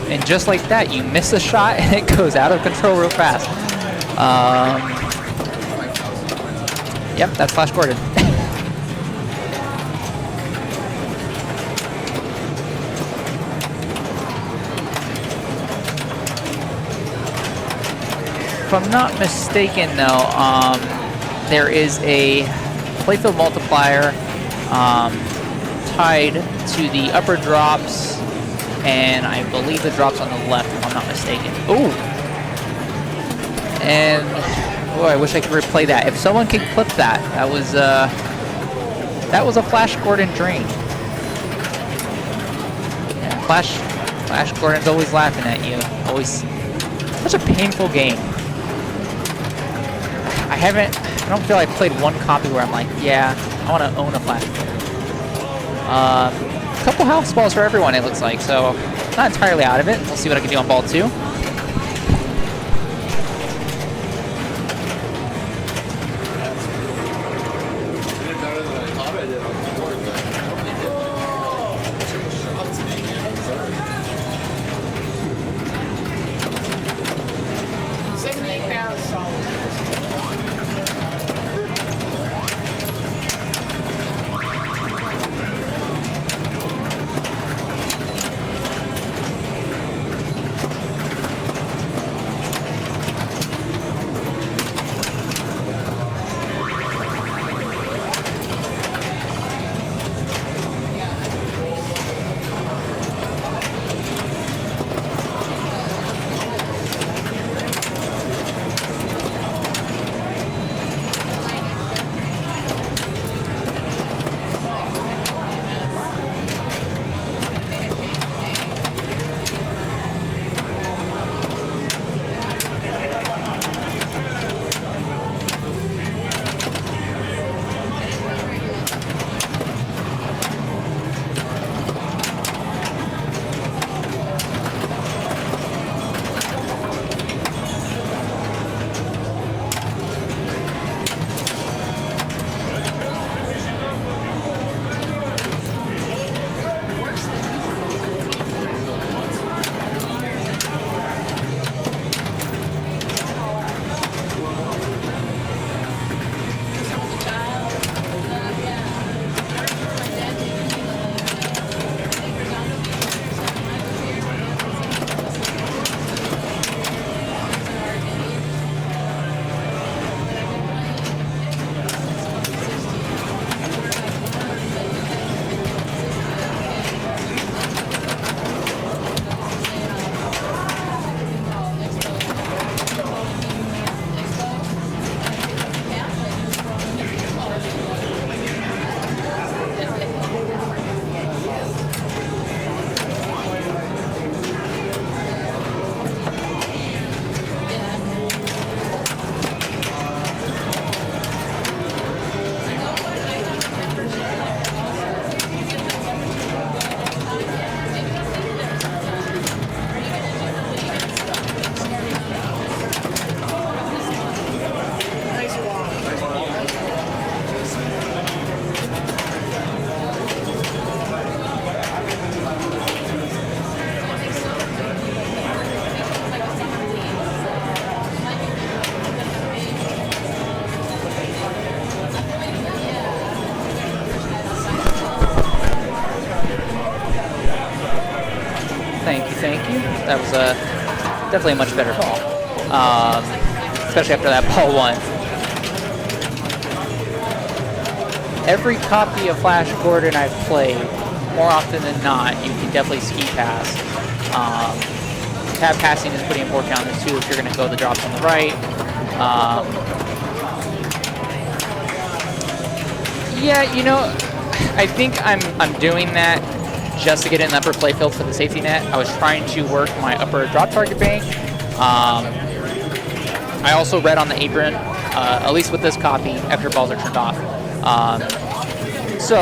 And just like that, you miss a shot and it goes out of control real fast. Yep, that's Flash Gordon. If I'm not mistaken, though, there is a playfield multiplier tied to the upper drops, and I believe the drops on the left, if I'm not mistaken. Ooh! And, boy, I wish I could replay that. If someone could clip that, that was a Flash Gordon drain. Yeah, Flash Gordon's always laughing at you. Always such a painful game. I don't feel I played one copy where I'm like, yeah, I want to own a Flash Gordon. couple house balls for everyone, it looks like. So not entirely out of it. We'll see what I can do on ball 2. Thank you. That was definitely a much better ball, especially after that ball 1. Every copy of Flash Gordon I've played, more often than not, you can definitely ski pass. Tab passing is pretty important on this too if you're going to go the drops on the right. Yeah, you know, I think I'm doing that just to get in the upper playfield for the safety net. I was trying to work my upper drop target bank. I also read on the apron, at least with this copy, after balls are turned off. So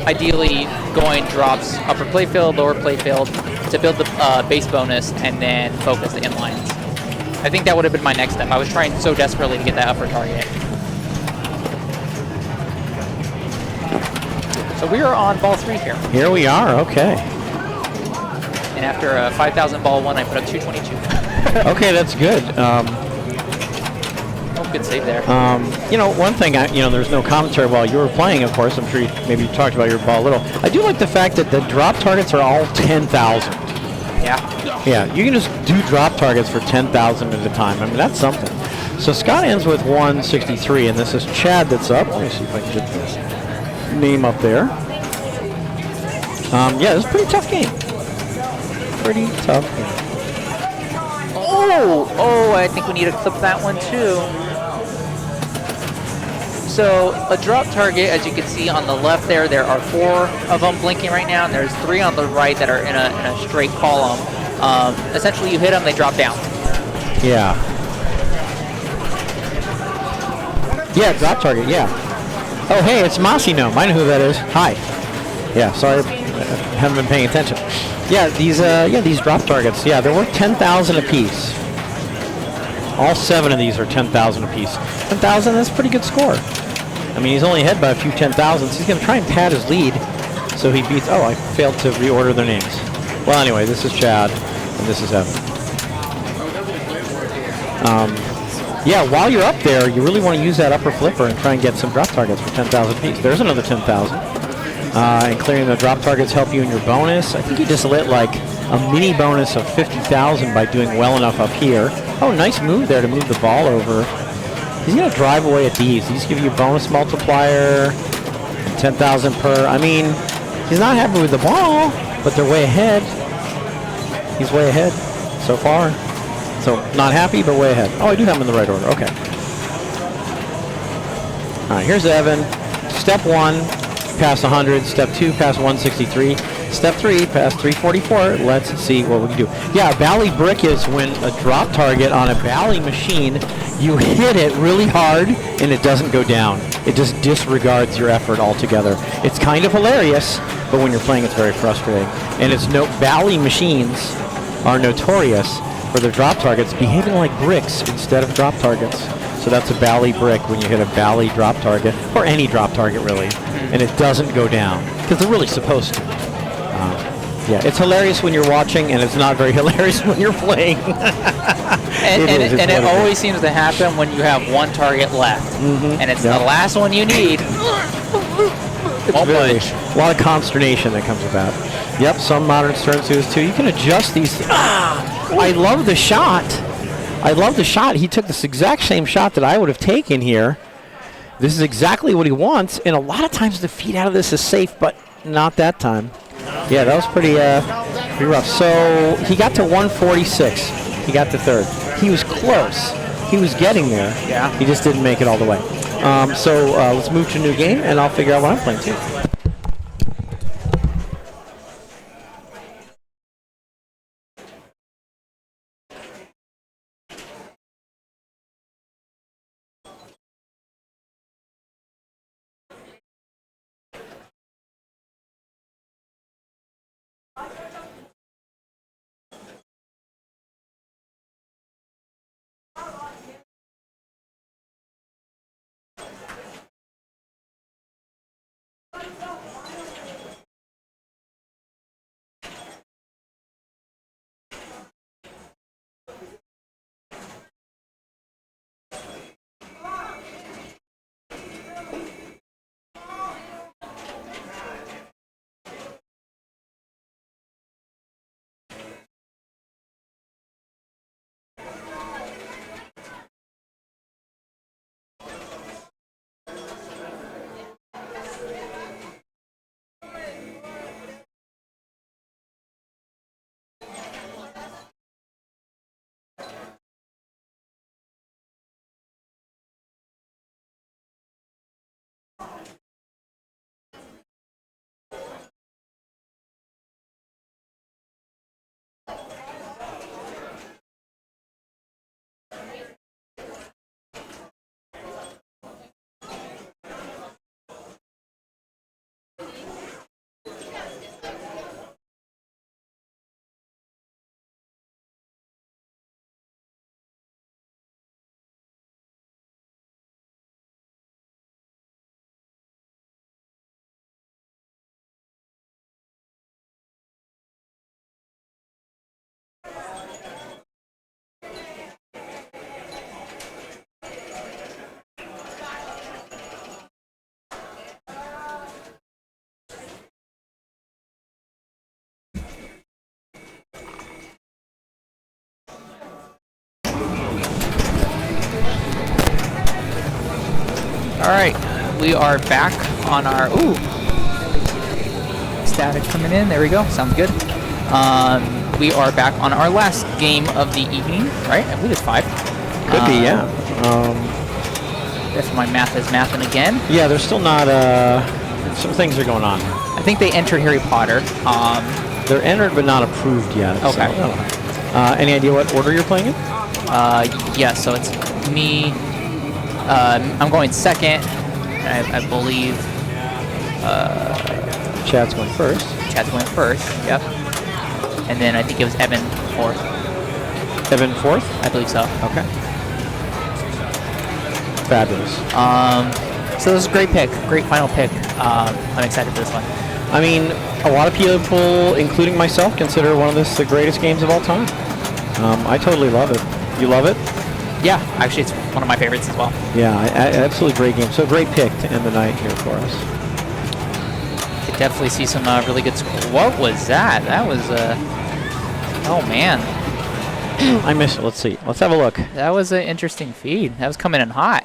ideally going drops upper playfield, lower playfield to build the base bonus and then focus the inlines. I think that would have been my next step. I was trying so desperately to get that upper target. So we are on ball 3 here. Here we are, okay. And after a 5,000 ball 1, I put up 222. Okay, that's good. Oh, good save there. You know, one thing, there's no commentary while you were playing, of course. I'm sure maybe you talked about your ball a little. I do like the fact that the drop targets are all 10,000. Yeah. Yeah, you can just do drop targets for 10,000 at a time. I mean, that's something. So Scott ends with 163, and this is Chad that's up. Let me see if I can get this name up there. Yeah, it's a pretty tough game. Pretty tough game. Oh, I think we need to clip that one too. So a drop target, as you can see on the left there are 4 of them blinking right now, and there's 3 on the right that are in a straight column. Essentially, you hit them, they drop down. Yeah. Yeah, drop target, yeah. Oh, hey, it's Massimo. I know who that is. Hi. Yeah, sorry. haven't been paying attention. Yeah, these drop targets. Yeah, they're worth 10,000 apiece. All 7 of these are 10,000 apiece. 10,000, that's a pretty good score. I mean, he's only ahead by a few 10,000s. He's going to try and pad his lead, so he beats. Oh, I failed to reorder their names. Well, anyway, this is Chad, and this is Evan. Yeah, while you're up there, you really want to use that upper flipper and try and get some drop targets for 10,000 apiece. There's another 10,000. And clearing the drop targets help you in your bonus. I think you just lit like a mini bonus of 50,000 by doing well enough up here. Oh, nice move there to move the ball over. He's going to drive away at these. These give you a bonus multiplier, 10,000 per. I mean, he's not happy with the ball, but they're way ahead. He's way ahead so far. So not happy, but way ahead. Oh, I do have them in the right order. Okay. All right, here's Evan. Step 1, pass 100. Step 2, pass 163. Step 3, pass 344. Let's see what we can do. Yeah, a bally brick is when a drop target on a bally machine, you hit it really hard and it doesn't go down. It just disregards your effort altogether. It's kind of hilarious, but when you're playing, it's very frustrating. And it's bally machines are notorious for their drop targets behaving like bricks instead of drop targets. So that's a bally brick when you hit a bally drop target, or any drop target really, and it doesn't go down, because they're really supposed to. Yeah, it's hilarious when you're watching, and it's not very hilarious when you're playing. It always seems to happen when you have one target left, and it's the last one you need. A lot of consternation that comes about. Yep, some modern turn twos too. You can adjust these. I love the shot. I love the shot. He took this exact same shot that I would have taken here. This is exactly what he wants, and a lot of times the feed out of this is safe, but not that time. Yeah, that was pretty rough. So he got to 146. He got to 3rd. He was close. He was getting there. Yeah. He just didn't make it all the way. So let's move to a new game, and I'll figure out what I'm playing too. All right, we are back on our, static coming in, there we go, sounds good. We are back on our last game of the evening, right? I believe it's 5. Could be, yeah. If my math is mathing again. Yeah, there's still not, some things are going on. I think they entered Harry Potter. They're entered but not approved yet. Okay. So, any idea what order you're playing in? Yeah, so it's me. I'm going second, I believe. Chad's going first. Chad's going first. Yep. And then I think it was Evan fourth. Evan fourth? I believe so. Okay. Fabulous. So this is a great pick. Great final pick. I'm excited for this one. I mean, a lot of people, including myself, consider one of this the greatest games of all time. I totally love it. You love it? Yeah, actually, it's one of my favorites as well. Yeah, absolutely great game. So great pick to end the night here for us. Could definitely see some really good What was that? That was oh man. I missed it. Let's see. Let's have a look. That was an interesting feed. That was coming in hot.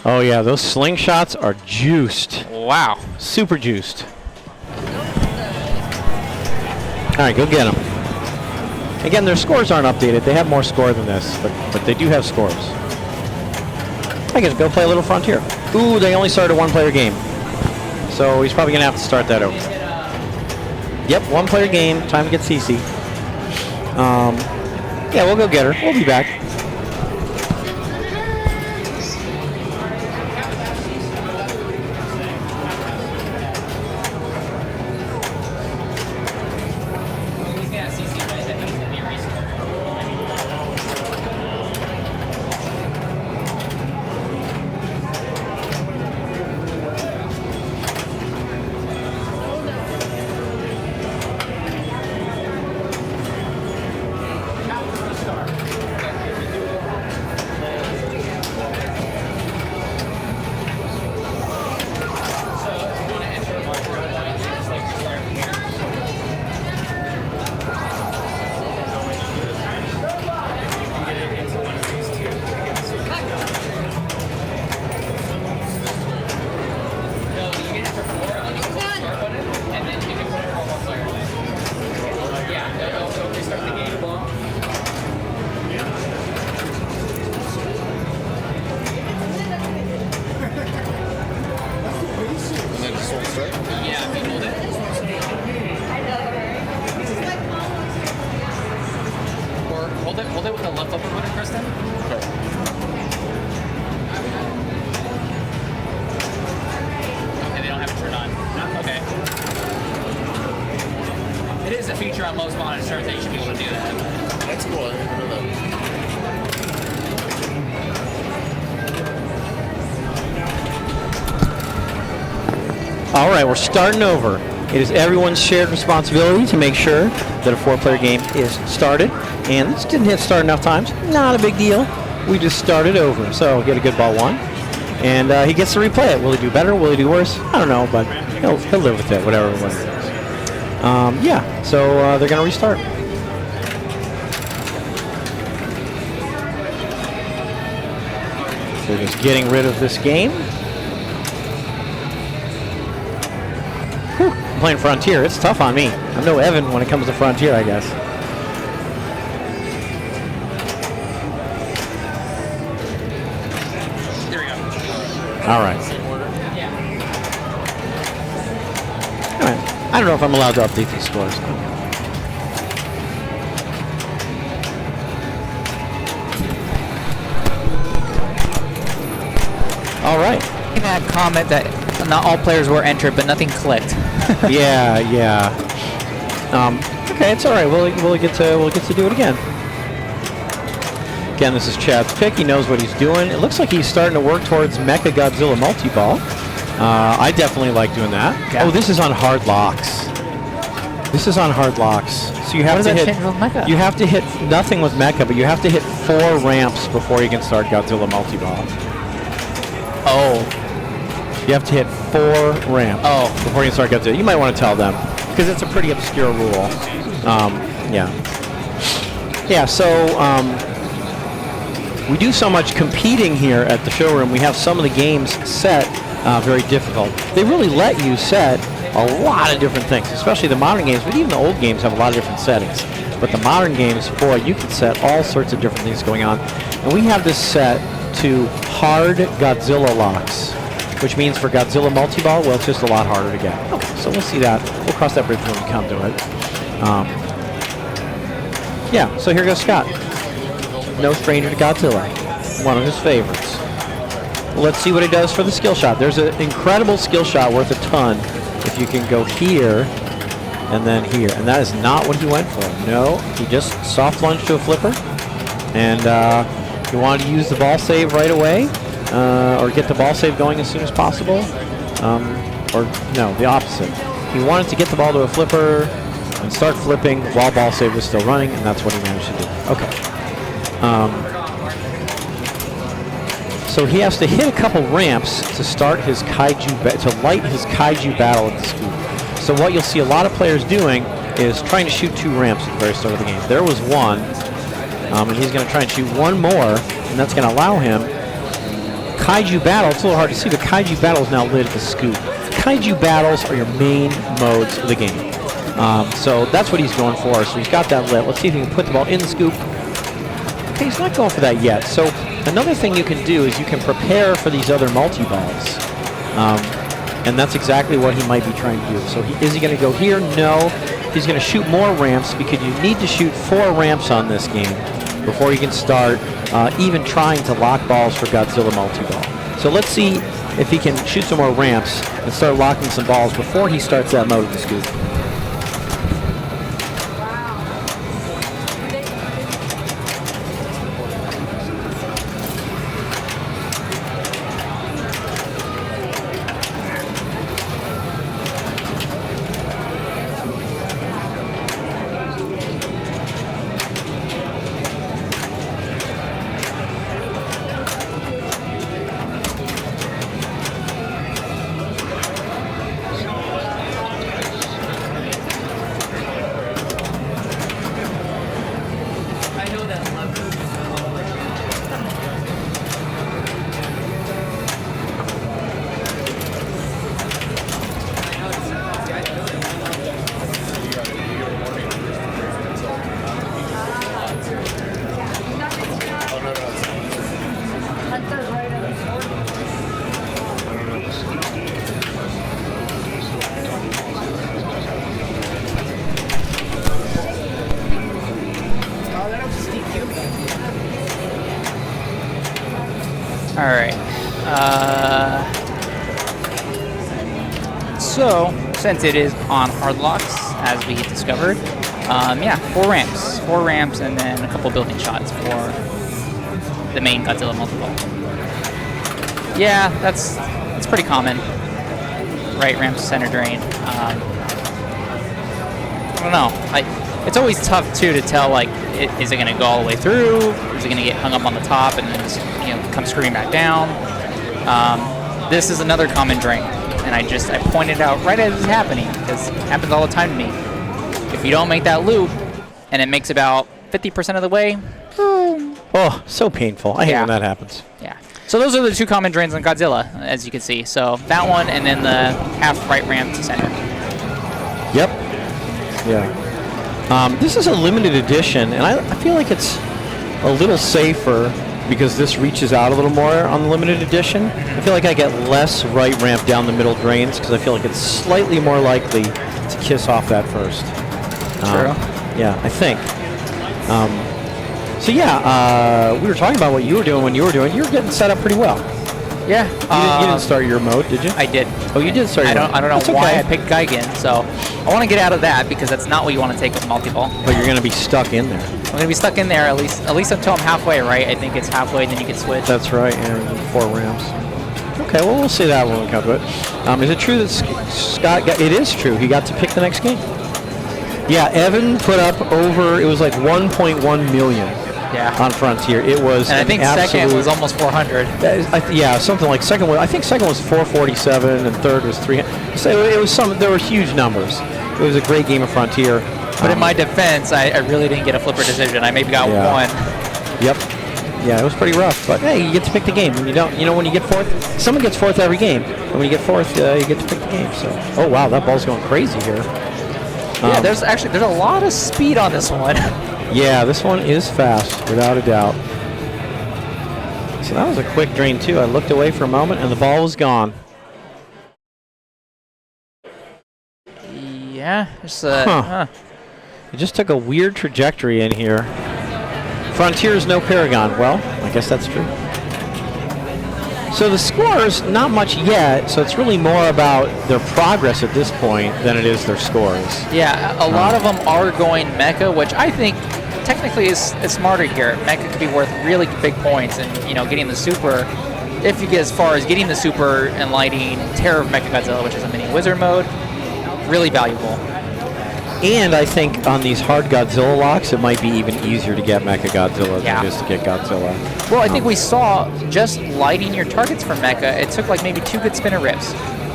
Oh yeah, those slingshots are juiced. Wow. Super juiced. All right, go get them. Again, their scores aren't updated. They have more score than this, but they do have scores. I guess go play a little Frontier. Ooh, they only started a one-player game. So he's probably going to have to start that over. Yep, one-player game. Time to get CC. Yeah, we'll go get her. We'll be back. Hold it with the left upper button, Kristen. Okay, they don't have it turned on. Okay. It is a feature on most monitors that you should be able to do that. That's cool. I didn't know that. All right, we're starting over. It is everyone's shared responsibility to make sure that a four-player game is started. And this didn't hit start enough times. Not a big deal. We just started over. So get a good ball one. And he gets to replay it. Will he do better? Will he do worse? I don't know, but he'll live with it, whatever it is. Yeah, so they're going to restart. They're just getting rid of this game. I'm playing Frontier. It's tough on me. I'm no Evan when it comes to Frontier, I guess. There we go. All right. All right. I don't know if I'm allowed to update these scores. All right. That comment that not all players were entered, but nothing clicked. Yeah. Okay, it's all right. We'll get to do it again. Again, this is Chad's pick. He knows what he's doing. It looks like he's starting to work towards Mecha Godzilla multi-ball. I definitely like doing that. Yeah. Oh, this is on hard locks. This is on hard locks. So you have What to does that hit. change with Mecha? You have to hit nothing with Mecha, but you have to hit 4 ramps before you can start Godzilla multi-ball. Oh. You have to hit 4 ramps before you can start Godzilla. You might want to tell them because it's a pretty obscure rule. Yeah. So we do so much competing here at the showroom. We have some of the games set very difficult. They really let you set a lot of different things, especially the modern games, but even the old games have a lot of different settings. But the modern games, boy, you can set all sorts of different things going on. And we have this set to hard Godzilla locks, which means for Godzilla multi-ball, well, it's just a lot harder to get. Okay, so we'll see that. We'll cross that bridge when we come to it. Yeah, so here goes Scott. No stranger to Godzilla. One of his favorites. Let's see what he does for the skill shot. There's an incredible skill shot worth a ton if you can go here and then here. And that is not what he went for. No, he just soft lunged to a flipper. And he wanted to use the ball save right away, or get the ball save going as soon as possible. Or no, the opposite. He wanted to get the ball to a flipper and start flipping while ball save was still running, and that's what he managed to do. Okay. So he has to hit a couple ramps to start his kaiju, to light his kaiju battle at the scoop. So what you'll see a lot of players doing is trying to shoot 2 ramps at the very start of the game. There was one, and he's going to try and shoot one more, and that's going to allow him. Kaiju battle, it's a little hard to see, but kaiju battle is now lit at the scoop. Kaiju battles are your main modes of the game. So that's what he's going for. So he's got that lit. Let's see if he can put the ball in the scoop. Okay, he's not going for that yet. So another thing you can do is you can prepare for these other multi-balls. And that's exactly what he might be trying to do. So is he going to go here? No. He's going to shoot more ramps because you need to shoot 4 ramps on this game before you can start even trying to lock balls for Godzilla multi-ball. So let's see if he can shoot some more ramps and start locking some balls before he starts that mode of the scoop. All right. So, since it is on hard locks, as we discovered, yeah, 4 ramps. 4 ramps and then a couple building shots for the main Godzilla multi-ball. Yeah, that's pretty common. Right ramp to center drain. I don't know. It's always tough, too, to tell, like, is it going to go all the way through? Is it going to get hung up on the top and then just, come screaming back down? This is another common drain, and I pointed out right as it's happening, because it happens all the time to me. If you don't make that loop, and it makes about 50% of the way, boom. Oh, so painful. I hate when that happens. Yeah. So those are the 2 common drains on Godzilla, as you can see. So that one, and then the half right ramp to center. Yep. Yeah. This is a limited edition, and I feel like it's a little safer because this reaches out a little more on the limited edition. I feel like I get less right ramp down the middle drains because I feel like it's slightly more likely to kiss off that first. True. Yeah, I think. So yeah, we were talking about what you were doing when you were doing. You were getting set up pretty well. Yeah. You didn't start your mode, did you? I did. Oh, you did start your mode. I don't know That's why okay. I picked Gigan, so I want to get out of that because that's not what you want to take with multi-ball. But you're going to be stuck in there. I'm going to be stuck in there at least until I'm halfway, right? I think it's halfway, then you can switch. That's right, and 4 ramps. Okay, well, we'll see that when we come to it. Is it true that Scott got, it is true, he got to pick the next game? Yeah, Evan put up over, it was like 1.1 million. Yeah. On Frontier. It was, and I think second was almost 400. Yeah, something like second. I think second was 447, and third was 300. So it was there were huge numbers. It was a great game of Frontier. But in my defense, I really didn't get a flipper decision. I maybe got 1. Yep. Yeah, it was pretty rough. But hey, you get to pick the game. When you don't, when you get 4th, someone gets 4th every game. And when you get 4th, you get to pick the game. So, oh wow, that ball's going crazy here. Yeah, there's a lot of speed on this one. Yeah, this one is fast, without a doubt. So that was a quick drain, too. I looked away for a moment, and the ball was gone. Yeah. It just took a weird trajectory in here. Frontier is no Paragon. Well, I guess that's true. So the scores, not much yet, so it's really more about their progress at this point than it is their scores. Yeah, a lot of them are going Mecha, which I think technically is smarter here. Mecha could be worth really big points, and you know, getting the super, if you get as far as getting the super and lighting Terror of Mechagodzilla, which is a mini wizard mode, really valuable. And I think on these hard Godzilla locks, it might be even easier to get Mechagodzilla than just to get Godzilla. Well, I think we saw just lighting your targets for Mecha, it took like maybe 2 good spinner rips.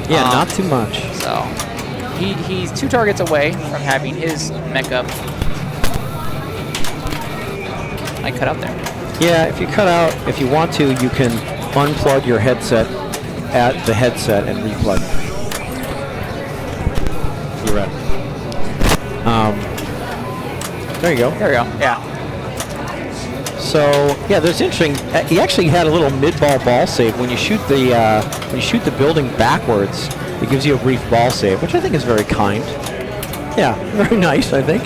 Yeah, not too much. So he's 2 targets away from having his Mecha. I cut out there. Yeah, if you cut out, if you want to, you can unplug your headset at the headset and replug. You're right. There you go. There we go. Yeah. So yeah, there's interesting. He actually had a little mid-ball ball save when you shoot the building backwards. It gives you a brief ball save, which I think is very kind. Yeah, very nice. I think.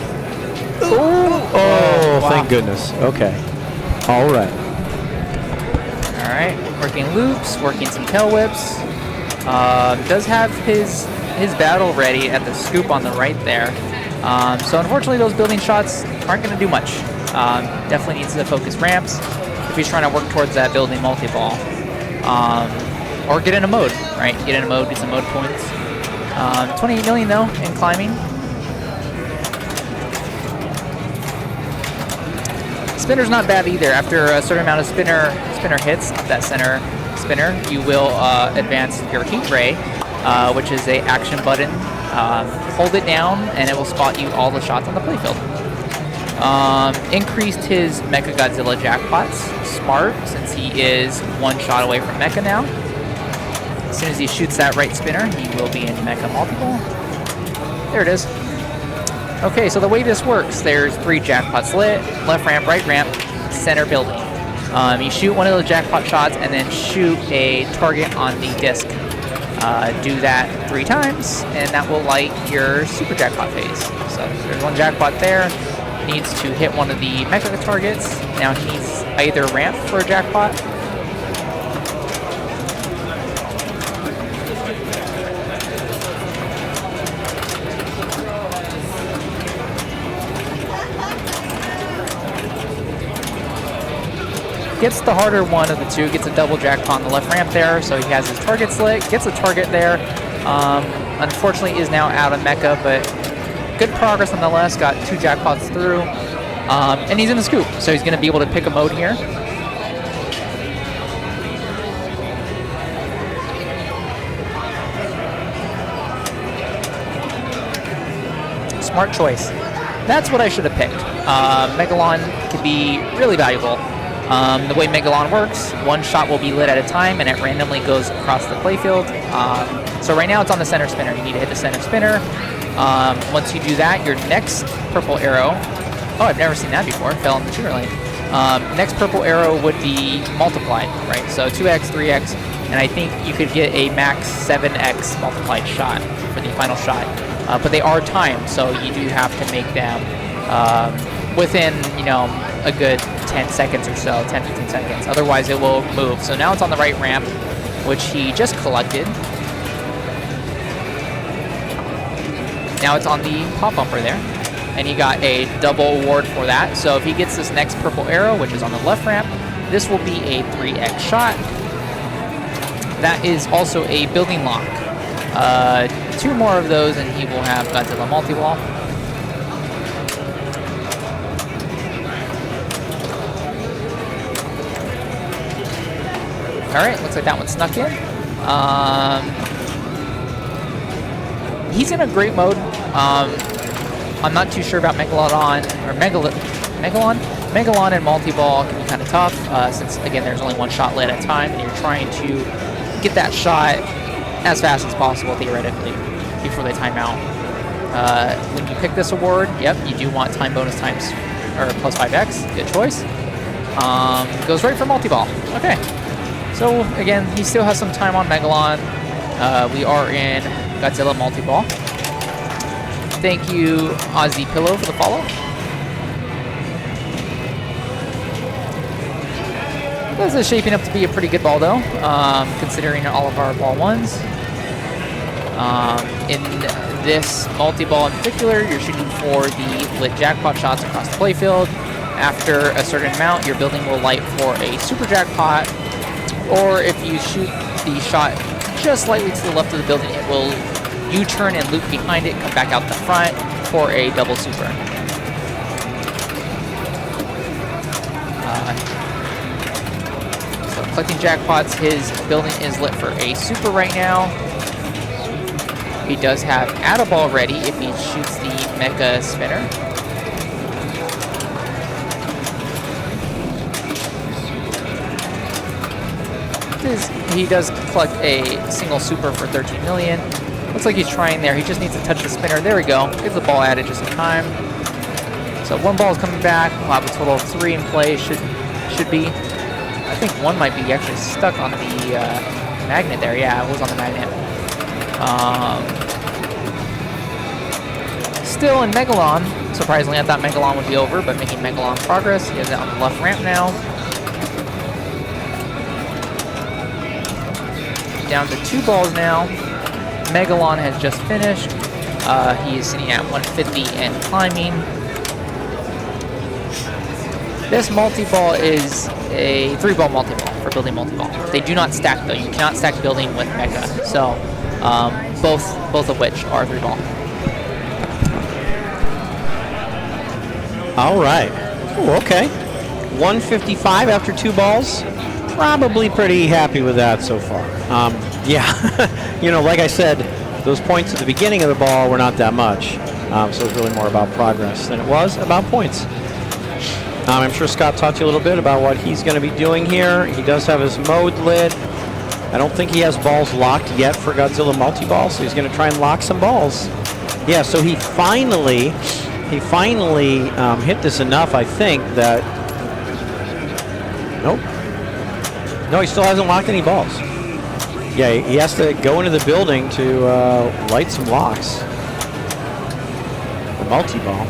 Oh, wow. Thank goodness. Okay. All right. All right. Working loops, working some tail whips. Does have his battle ready at the scoop on the right there. So unfortunately, those building shots aren't going to do much. Definitely needs to focus ramps if he's trying to work towards that building multi-ball. Or get in a mode, right? Get in a mode, get some mode points. 28 million though in climbing. Spinner's not bad either. After a certain amount of spinner hits up that center spinner, you will advance your heat ray, which is a action button. Hold it down and it will spot you all the shots on the playfield. Increased his Mechagodzilla jackpots. Smart, since he is 1 shot away from Mecha now. As soon as he shoots that right spinner, he will be in Mecha multiple. There it is. Okay, so the way this works, there's 3 jackpots lit, left ramp, right ramp, center building. You shoot one of the jackpot shots and then shoot a target on the disc. Do that 3 times, and that will light your super jackpot phase. So there's 1 jackpot there. Needs to hit one of the mecha targets. Now he needs either ramp for a jackpot. Gets the harder one of the 2, gets a double jackpot on the left ramp there, so he has his target lit, gets a target there. Unfortunately is now out of mecha, but good progress nonetheless, got 2 jackpots through. And he's in the scoop, so he's going to be able to pick a mode here. Smart choice. That's what I should have picked. Megalon can be really valuable. The way Megalon works, 1 shot will be lit at a time, and it randomly goes across the playfield. So right now it's on the center spinner. You need to hit the center spinner. Once you do that, your next purple arrow, oh, I've never seen that before, fell in the shooter lane. Next purple arrow would be multiplied, right? So 2x, 3x, and I think you could get a max 7x multiplied shot for the final shot. But they are timed, so you do have to make them within, you know, a good 10 seconds or so, 10, 15 seconds. Otherwise, it will move. So now it's on the right ramp, which he just collected. Now it's on the pop bumper there, and he got a double award for that. So if he gets this next purple arrow, which is on the left ramp, this will be a 3x shot. That is also a building lock. 2 more of those, and he will have Godzilla multi-wall. All right, looks like that one snuck in. He's in a great mode. I'm not too sure about Megalon or Megalon. Megalon and multi-ball can be kind of tough since, again, there's only 1 shot lit at a time, and you're trying to get that shot as fast as possible, theoretically, before they time out. When you pick this award, yep, you do want time bonus times, or plus 5x. Good choice. Goes right for multi-ball. Okay. So, again, he still has some time on Megalon. We are in Godzilla multi-ball. Thank you, Ozzy Pillow, for the follow. This is shaping up to be a pretty good ball, though, considering all of our ball ones. In this multi-ball in particular, you're shooting for the lit jackpot shots across the playfield. After a certain amount, your building will light for a super jackpot, or if you shoot the shot just slightly to the left of the building, it will U-turn and loop behind it, come back out the front for a double super. So collecting jackpots, his building is lit for a super right now. He does have add a ball ready if he shoots the Mecha Spinner. He does collect a single super for 13 million. Looks like he's trying there. He just needs to touch the spinner. There we go. Gives the ball added just in time. So one ball is coming back. We'll have a total of 3 in play. Should be. I think one might be actually stuck on the magnet there. Yeah, it was on the magnet. Still in Megalon. Surprisingly, I thought Megalon would be over, but making Megalon progress. He has it on the left ramp now. Down to 2 balls now. Megalon has just finished. He is sitting at 150 and climbing. This multi-ball is a 3-ball multi-ball for building multi-ball. They do not stack though. You cannot stack building with Mecha. So both of which are 3-ball. All right. Ooh, okay. 155 after 2 balls. Probably pretty happy with that so far. Yeah, you know, like I said, those points at the beginning of the ball were not that much. So it's really more about progress than it was about points. I'm sure Scott talked to you a little bit about what he's going to be doing here. He does have his mode lit. I don't think he has balls locked yet for Godzilla multi-ball, so he's going to try and lock some balls. Yeah, so he finally hit this enough, I think, that... Nope. No, he still hasn't locked any balls. Yeah, he has to go into the building to light some locks. The multi-ball.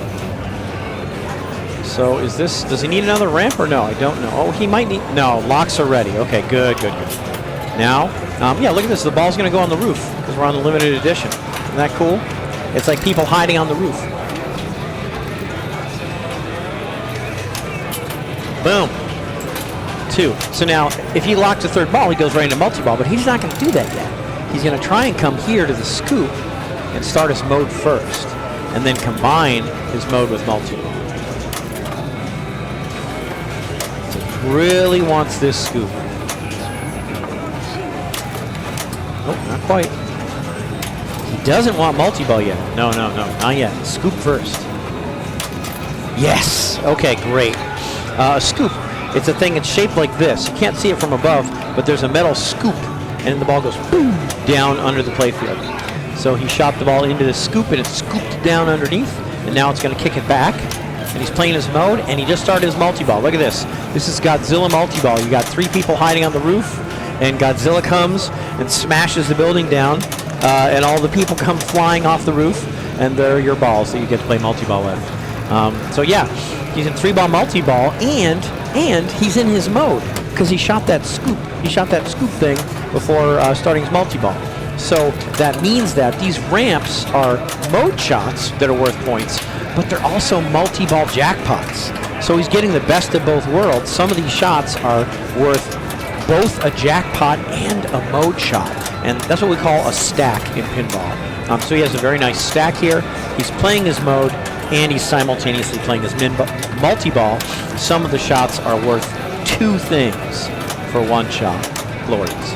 So is this, does he need another ramp or no? I don't know. Oh, he might need, no, locks are ready. Okay, good. Now, yeah, look at this. The ball's going to go on the roof because we're on the limited edition. Isn't that cool? It's like people hiding on the roof. Boom. 2. So now, if he locks the 3rd ball, he goes right into multi-ball, but he's not going to do that yet. He's going to try and come here to the scoop and start his mode first, and then combine his mode with multi-ball. So he really wants this scoop. Nope, not quite. He doesn't want multi-ball yet. No, not yet. Scoop first. Yes! Okay, great. Scoop. It's a thing that's shaped like this. You can't see it from above, but there's a metal scoop, and the ball goes boom down under the playfield. So he shot the ball into the scoop, and it's scooped down underneath, and now it's going to kick it back. And he's playing his mode, and he just started his multi-ball. Look at this. This is Godzilla multi-ball. You got 3 people hiding on the roof, and Godzilla comes and smashes the building down, and all the people come flying off the roof, and they're your balls that you get to play multi-ball with. So yeah, he's in 3-ball multi-ball, and he's in his mode because he shot that scoop. He shot that scoop thing before starting his multi-ball. So that means that these ramps are mode shots that are worth points, but they're also multi-ball jackpots. So he's getting the best of both worlds. Some of these shots are worth both a jackpot and a mode shot, and that's what we call a stack in pinball. So he has a very nice stack here. He's playing his mode, and he's simultaneously playing his multi-ball. Some of the shots are worth 2 things for 1 shot. Glorious.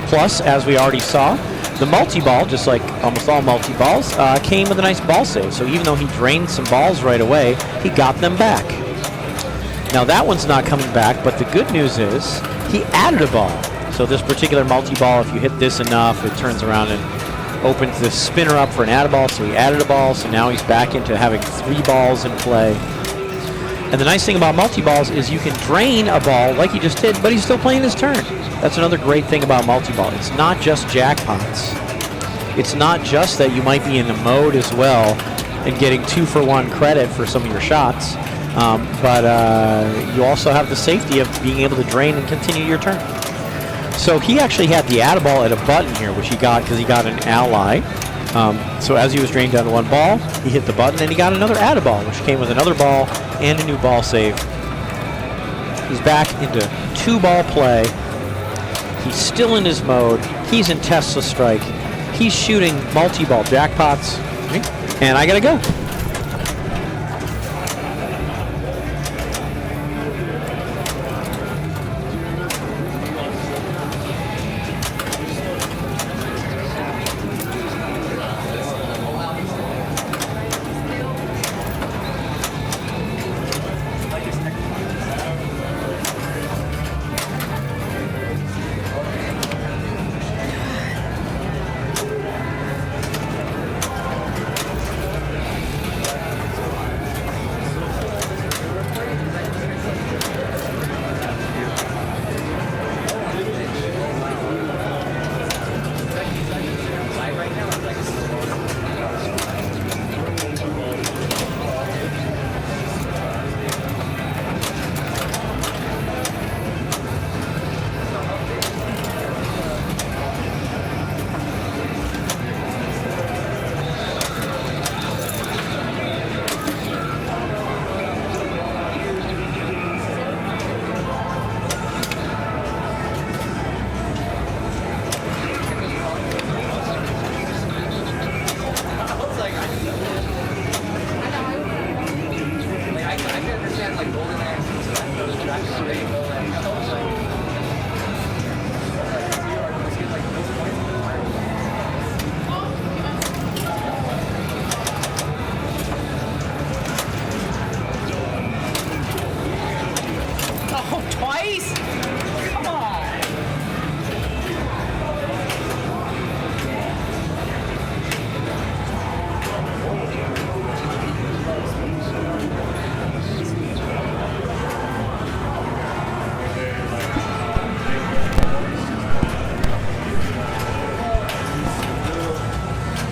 Plus, as we already saw, the multi-ball, just like almost all multi-balls, came with a nice ball save. So even though he drained some balls right away, he got them back. Now that one's not coming back, but the good news is he added a ball. So this particular multi-ball, if you hit this enough, it turns around and opens this spinner up for an add ball, so he added a ball, so now he's back into having 3 balls in play. And the nice thing about multi-balls is you can drain a ball like he just did, but he's still playing his turn. That's another great thing about multi-ball. It's not just jackpots. It's not just that you might be in the mode as well and getting 2 for 1 credit for some of your shots. but you also have the safety of being able to drain and continue your turn. So he actually had the add ball at a button here, which he got because he got an ally. So as he was drained down to 1 ball, he hit the button and he got another add ball, which came with another ball and a new ball save. He's back into 2-ball play. He's still in his mode. He's in Tesla Strike. He's shooting multi-ball jackpots. And I gotta go.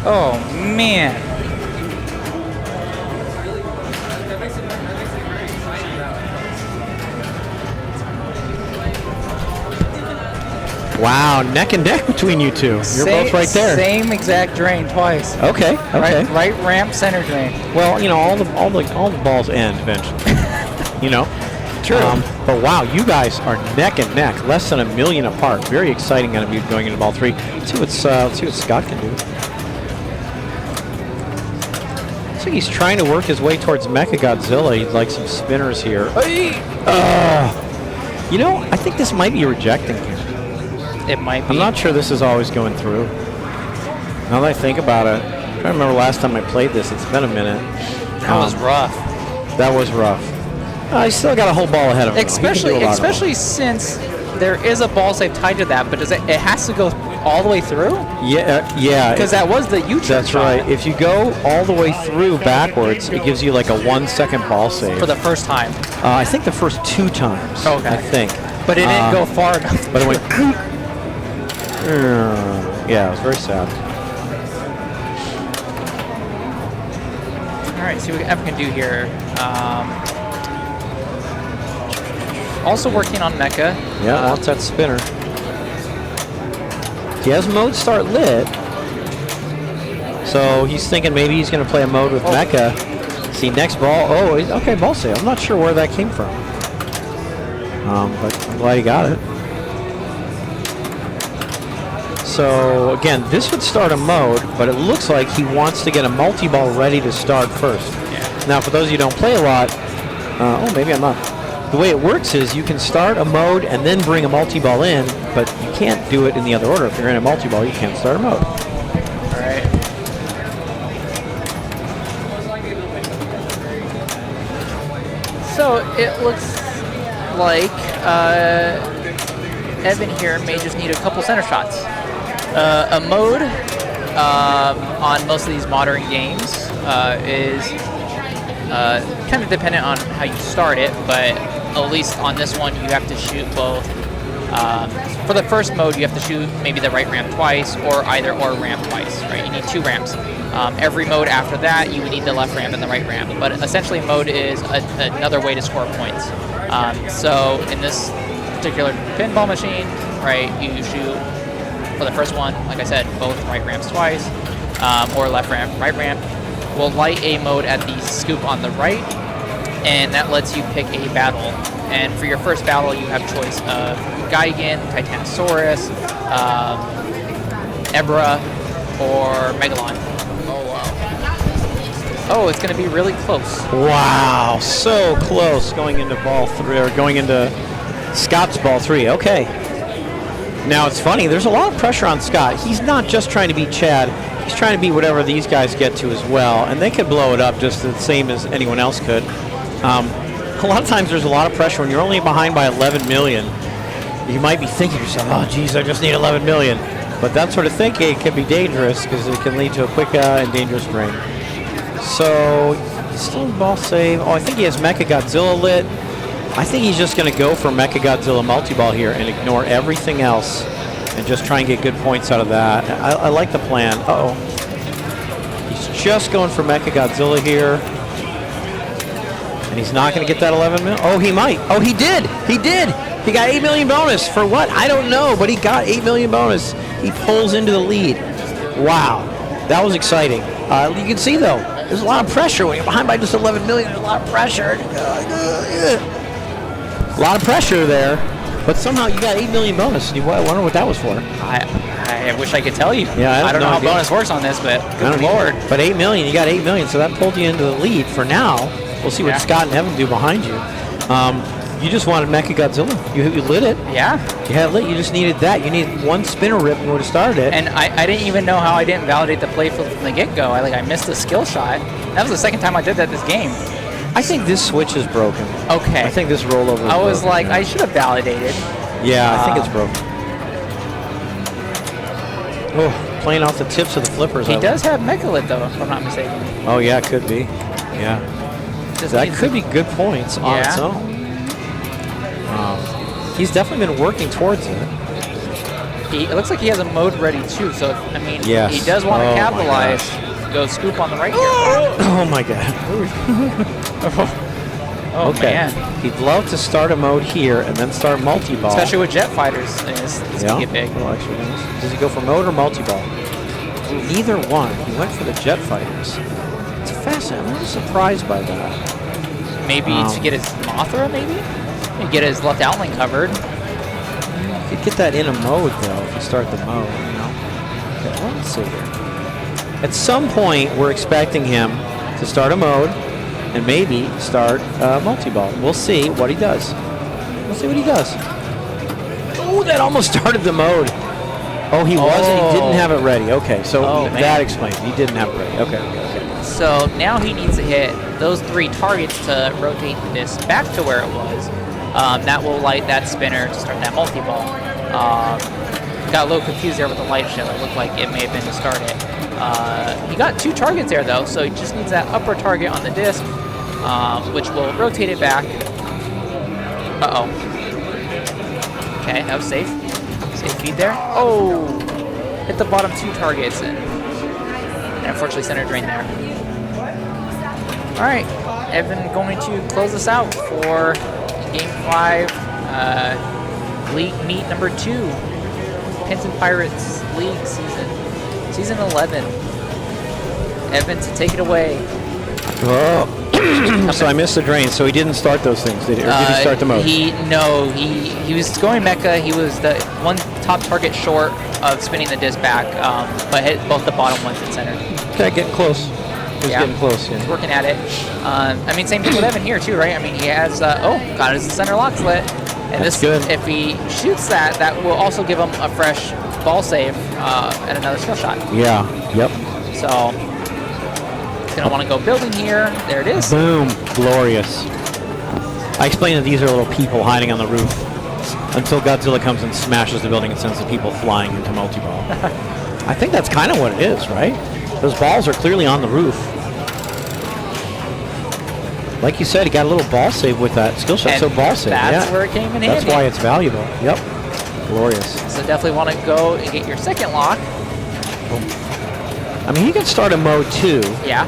Oh, man. Wow, neck and neck between you two. You're both right there. Same exact drain twice. Okay. Right ramp, center drain. Well, all the balls end eventually. True. But wow, you guys are neck and neck, less than 1 million apart. Very exciting going to be going into ball 3. Let's see what Scott can do. Looks like he's trying to work his way towards Mecha Godzilla. He'd like some spinners here. I think this might be rejecting here. It might be. I'm not sure this is always going through. Now that I think about it, I'm trying to remember last time I played this. It's been a minute. That was rough. That was rough. I still got a whole ball ahead of him. Especially since there is a ball save tied to that, but it has to go all the way through? Yeah. Because that was the U-turn. That's right. If you go all the way through backwards, it gives you like a 1-second ball save. For the first time. I think the first 2 times. Okay. I think. But it didn't go far enough. But it went. Yeah, it was very sad. All right, see what Evan can do here. Also working on Mecha. Yeah, wants that spinner. He has mode start lit. So he's thinking maybe he's going to play a mode with Mecha. See, next ball. Oh, okay, ball save. I'm not sure where that came from. But I'm glad he got it. So again, this would start a mode, but it looks like he wants to get a multi-ball ready to start first. Yeah. Now, for those of you who don't play a lot, maybe I'm not. The way it works is you can start a mode and then bring a multi-ball in, but you can't do it in the other order. If you're in a multi-ball, you can't start a mode. All right. So it looks like Evan here may just need a couple center shots. A mode on most of these modern games is kind of dependent on how you start it, but at least on this one you have to shoot both For the first mode, you have to shoot maybe the right ramp twice, or either or ramp twice, right? You need 2 ramps. Every mode after that, you would need the left ramp and the right ramp. But essentially, mode is another way to score points. So in this particular pinball machine, right, you shoot for the first one, like I said, both right ramps twice, or left ramp, right ramp. We'll light a mode at the scoop on the right, and that lets you pick a battle. And for your first battle, you have choice of Gigan, Titanosaurus, Ebra, or Megalon. Oh, wow. Oh, it's going to be really close. Wow, so close going into ball 3, or going into Scott's ball 3. Okay. Now, it's funny, there's a lot of pressure on Scott. He's not just trying to beat Chad. He's trying to beat whatever these guys get to as well, and they could blow it up just the same as anyone else could. A lot of times there's a lot of pressure when you're only behind by 11 million. You might be thinking to yourself, oh, geez, I just need 11 million. But that sort of thinking can be dangerous because it can lead to a quick and dangerous drain. So, he's still in ball save. Oh, I think he has Mecha Godzilla lit. I think he's just going to go for Mecha Godzilla multi-ball here and ignore everything else and just try and get good points out of that. I like the plan. Uh-oh. He's just going for Mecha Godzilla here. And he's not going to get that 11 million. Oh, he might. Oh, he did. He did. He got 8 million bonus. For what? I don't know, but he got 8 million bonus. He pulls into the lead. Wow. That was exciting. You can see, though, there's a lot of pressure. When you're behind by just 11 million, there's a lot of pressure. A lot of pressure there. But somehow you got 8 million bonus. I wonder what that was for. I wish I could tell you. Yeah, I don't know how bonus works on this, but good lord. But 8 million, you got 8 million, so that pulled you into the lead for now. We'll see what Scott and Evan do behind you. You just wanted Mecha Godzilla. You lit it. Yeah. You had it lit. You just needed that. You needed one spinner rip and would have started it. And I didn't even know how I didn't validate the playfield from the get-go. I missed the skill shot. That was the second time I did that this game. I think this switch is broken. Okay. I think this rollover is I was broken, like, I should have validated. Yeah, I think it's broken. Oh, playing off the tips of the flippers. He does have Megalith, though, if I'm not mistaken. Oh, yeah, it could be. Yeah. That could be good points on its own. He's definitely been working towards it. It looks like he has a mode ready, too. So, I mean, yes. he does want to capitalize. Go scoop on the right here. Oh, my God. Oh, okay. Man. He'd love to start a mode here and then start multi-ball. Especially with jet fighters. It's going to get big. Well, actually, does he go for mode or multi-ball? Neither one. He went for the jet fighters. It's fascinating. I'm really surprised by that. Maybe to get his Mothra, maybe? Maybe get his left outline covered. You could get that in a mode, though, if you start the mode, you know? Okay, well, let's see here. At some point, we're expecting him to start a mode and maybe start multi-ball. We'll see what he does. We'll see what he does. Oh, that almost started the mode. Oh, he wasn't. He didn't have it ready. Okay, so that explains it. He didn't have it ready. Okay. So now he needs to hit those 3 targets to rotate the disc back to where it was. That will light that spinner to start that multi-ball. Got a little confused there with the light show. It looked like it may have been to start it. He got 2 targets there, though, so he just needs that upper target on the disc, which will rotate it back. Uh-oh. Okay, that was safe. Safe feed there. Oh! Hit the bottom 2 targets, and unfortunately center drain there. All right, Evan going to close us out for Game 5, League Meet number 2, Pins and Pirates League Season 11. Evan, to take it away. Oh, so I missed the drain. So he didn't start those things, did he? Or did he start the mode? He was going Mecha. He was the one top target short of spinning the disc back, but hit both the bottom ones in center. Okay, getting close. He's getting close. Yeah. He's working at it. I mean, same thing with Evan here too, right? I mean, he has got his center lock slit, and that's good. If he shoots that, that will also give him a fresh ball save at another skill shot. Yeah. Yep. So he's gonna want to go building here. There it is. Boom. Glorious. I explained that these are little people hiding on the roof until Godzilla comes and smashes the building and sends the people flying into multi-ball. I think that's kind of what it is, right? Those balls are clearly on the roof. Like you said, he got a little ball save with that skill shot. And so ball save. That's where it came in handy. That's why it's valuable. Yep. Glorious. So definitely want to go and get your second lock. I mean, he can start a mode 2. Yeah.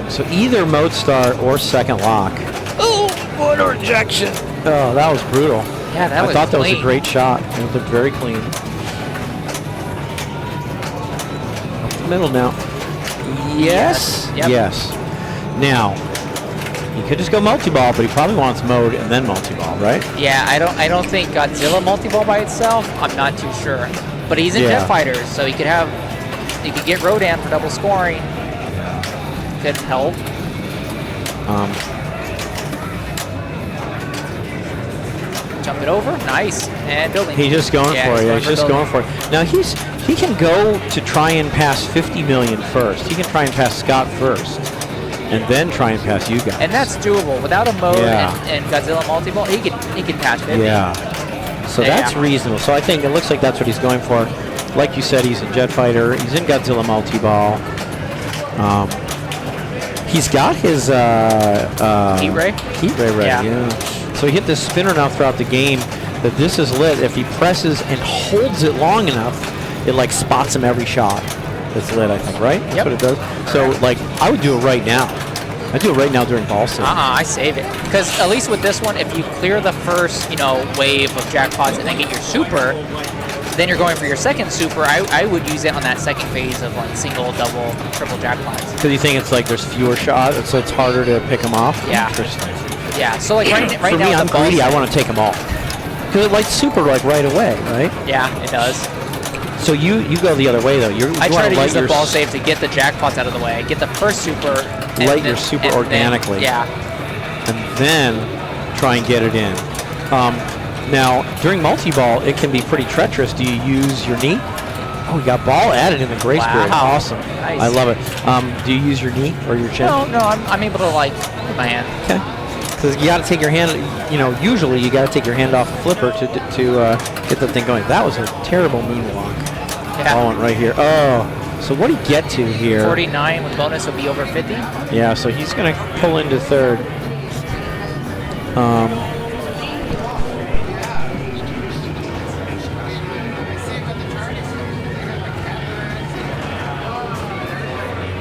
So either mode start or second lock. Oh, what a rejection. Oh, that was brutal. Yeah, that was I thought that was a clean. great shot. It looked very clean. Up the middle now. Yes. Yep. Yes. Now, he could just go multi-ball, but he probably wants mode and then multi-ball, right? Yeah, I don't think Godzilla multi-ball by itself. I'm not too sure. But he's in Yeah. Jet Fighters, so he could get Rodan for double scoring. Could help. Jump it over. Nice. And building. He's just going Yeah, for it. he's Yeah, he's just building. going for it. Now he can go to try and pass 50 million first. He can try and pass Scott first, and then try and pass you guys. And that's doable. Without a mode Yeah. and Godzilla multi-ball, he can patch 50. Yeah. So Yeah. that's reasonable. So I think it looks like that's what he's going for. Like you said, he's in Jet Fighter. He's in Godzilla multi-ball. He's got his Heat ray? Heat ray ready. Yeah. Yeah. So he hit this spinner now throughout the game that this is lit. If he presses and holds it long enough, it like spots him every shot. That's lit, I think, right? That's Yep. what it does. So like, I would do it right now. I do it right now during ball set. I save it. Because at least with this one, if you clear the first, wave of jackpots and then get your super, then you're going for your second super. I would use it on that second phase of like single, double, triple jackpots. Because you think it's like there's fewer shots, so it's harder to pick them off? Yeah. Interesting. Yeah, so like right For now me, with I'm the ball greedy. I set- want to take them all. Because it lights super like right away, right? Yeah, it does. So you go the other way though. You I try wanna to light use the your ball save to get the jackpots out of the way. Get the first super. and Light then- your super and then- organically. Yeah. and then try and get it in. Now during multi-ball, it can be pretty treacherous. Do you use your knee? Oh, you got ball added in the grace period. Wow. Awesome. Nice. I love it. Do you use your knee or your chin? No, I'm able to like put my hand. Okay. Because you got to take your hand. Usually you got to take your hand off the flipper to get the thing going. That was a terrible moonwalk. Yeah. Ball went right here. Oh. So what do you get to here? 49 with bonus would be over 50. Yeah. So he's going to pull into third.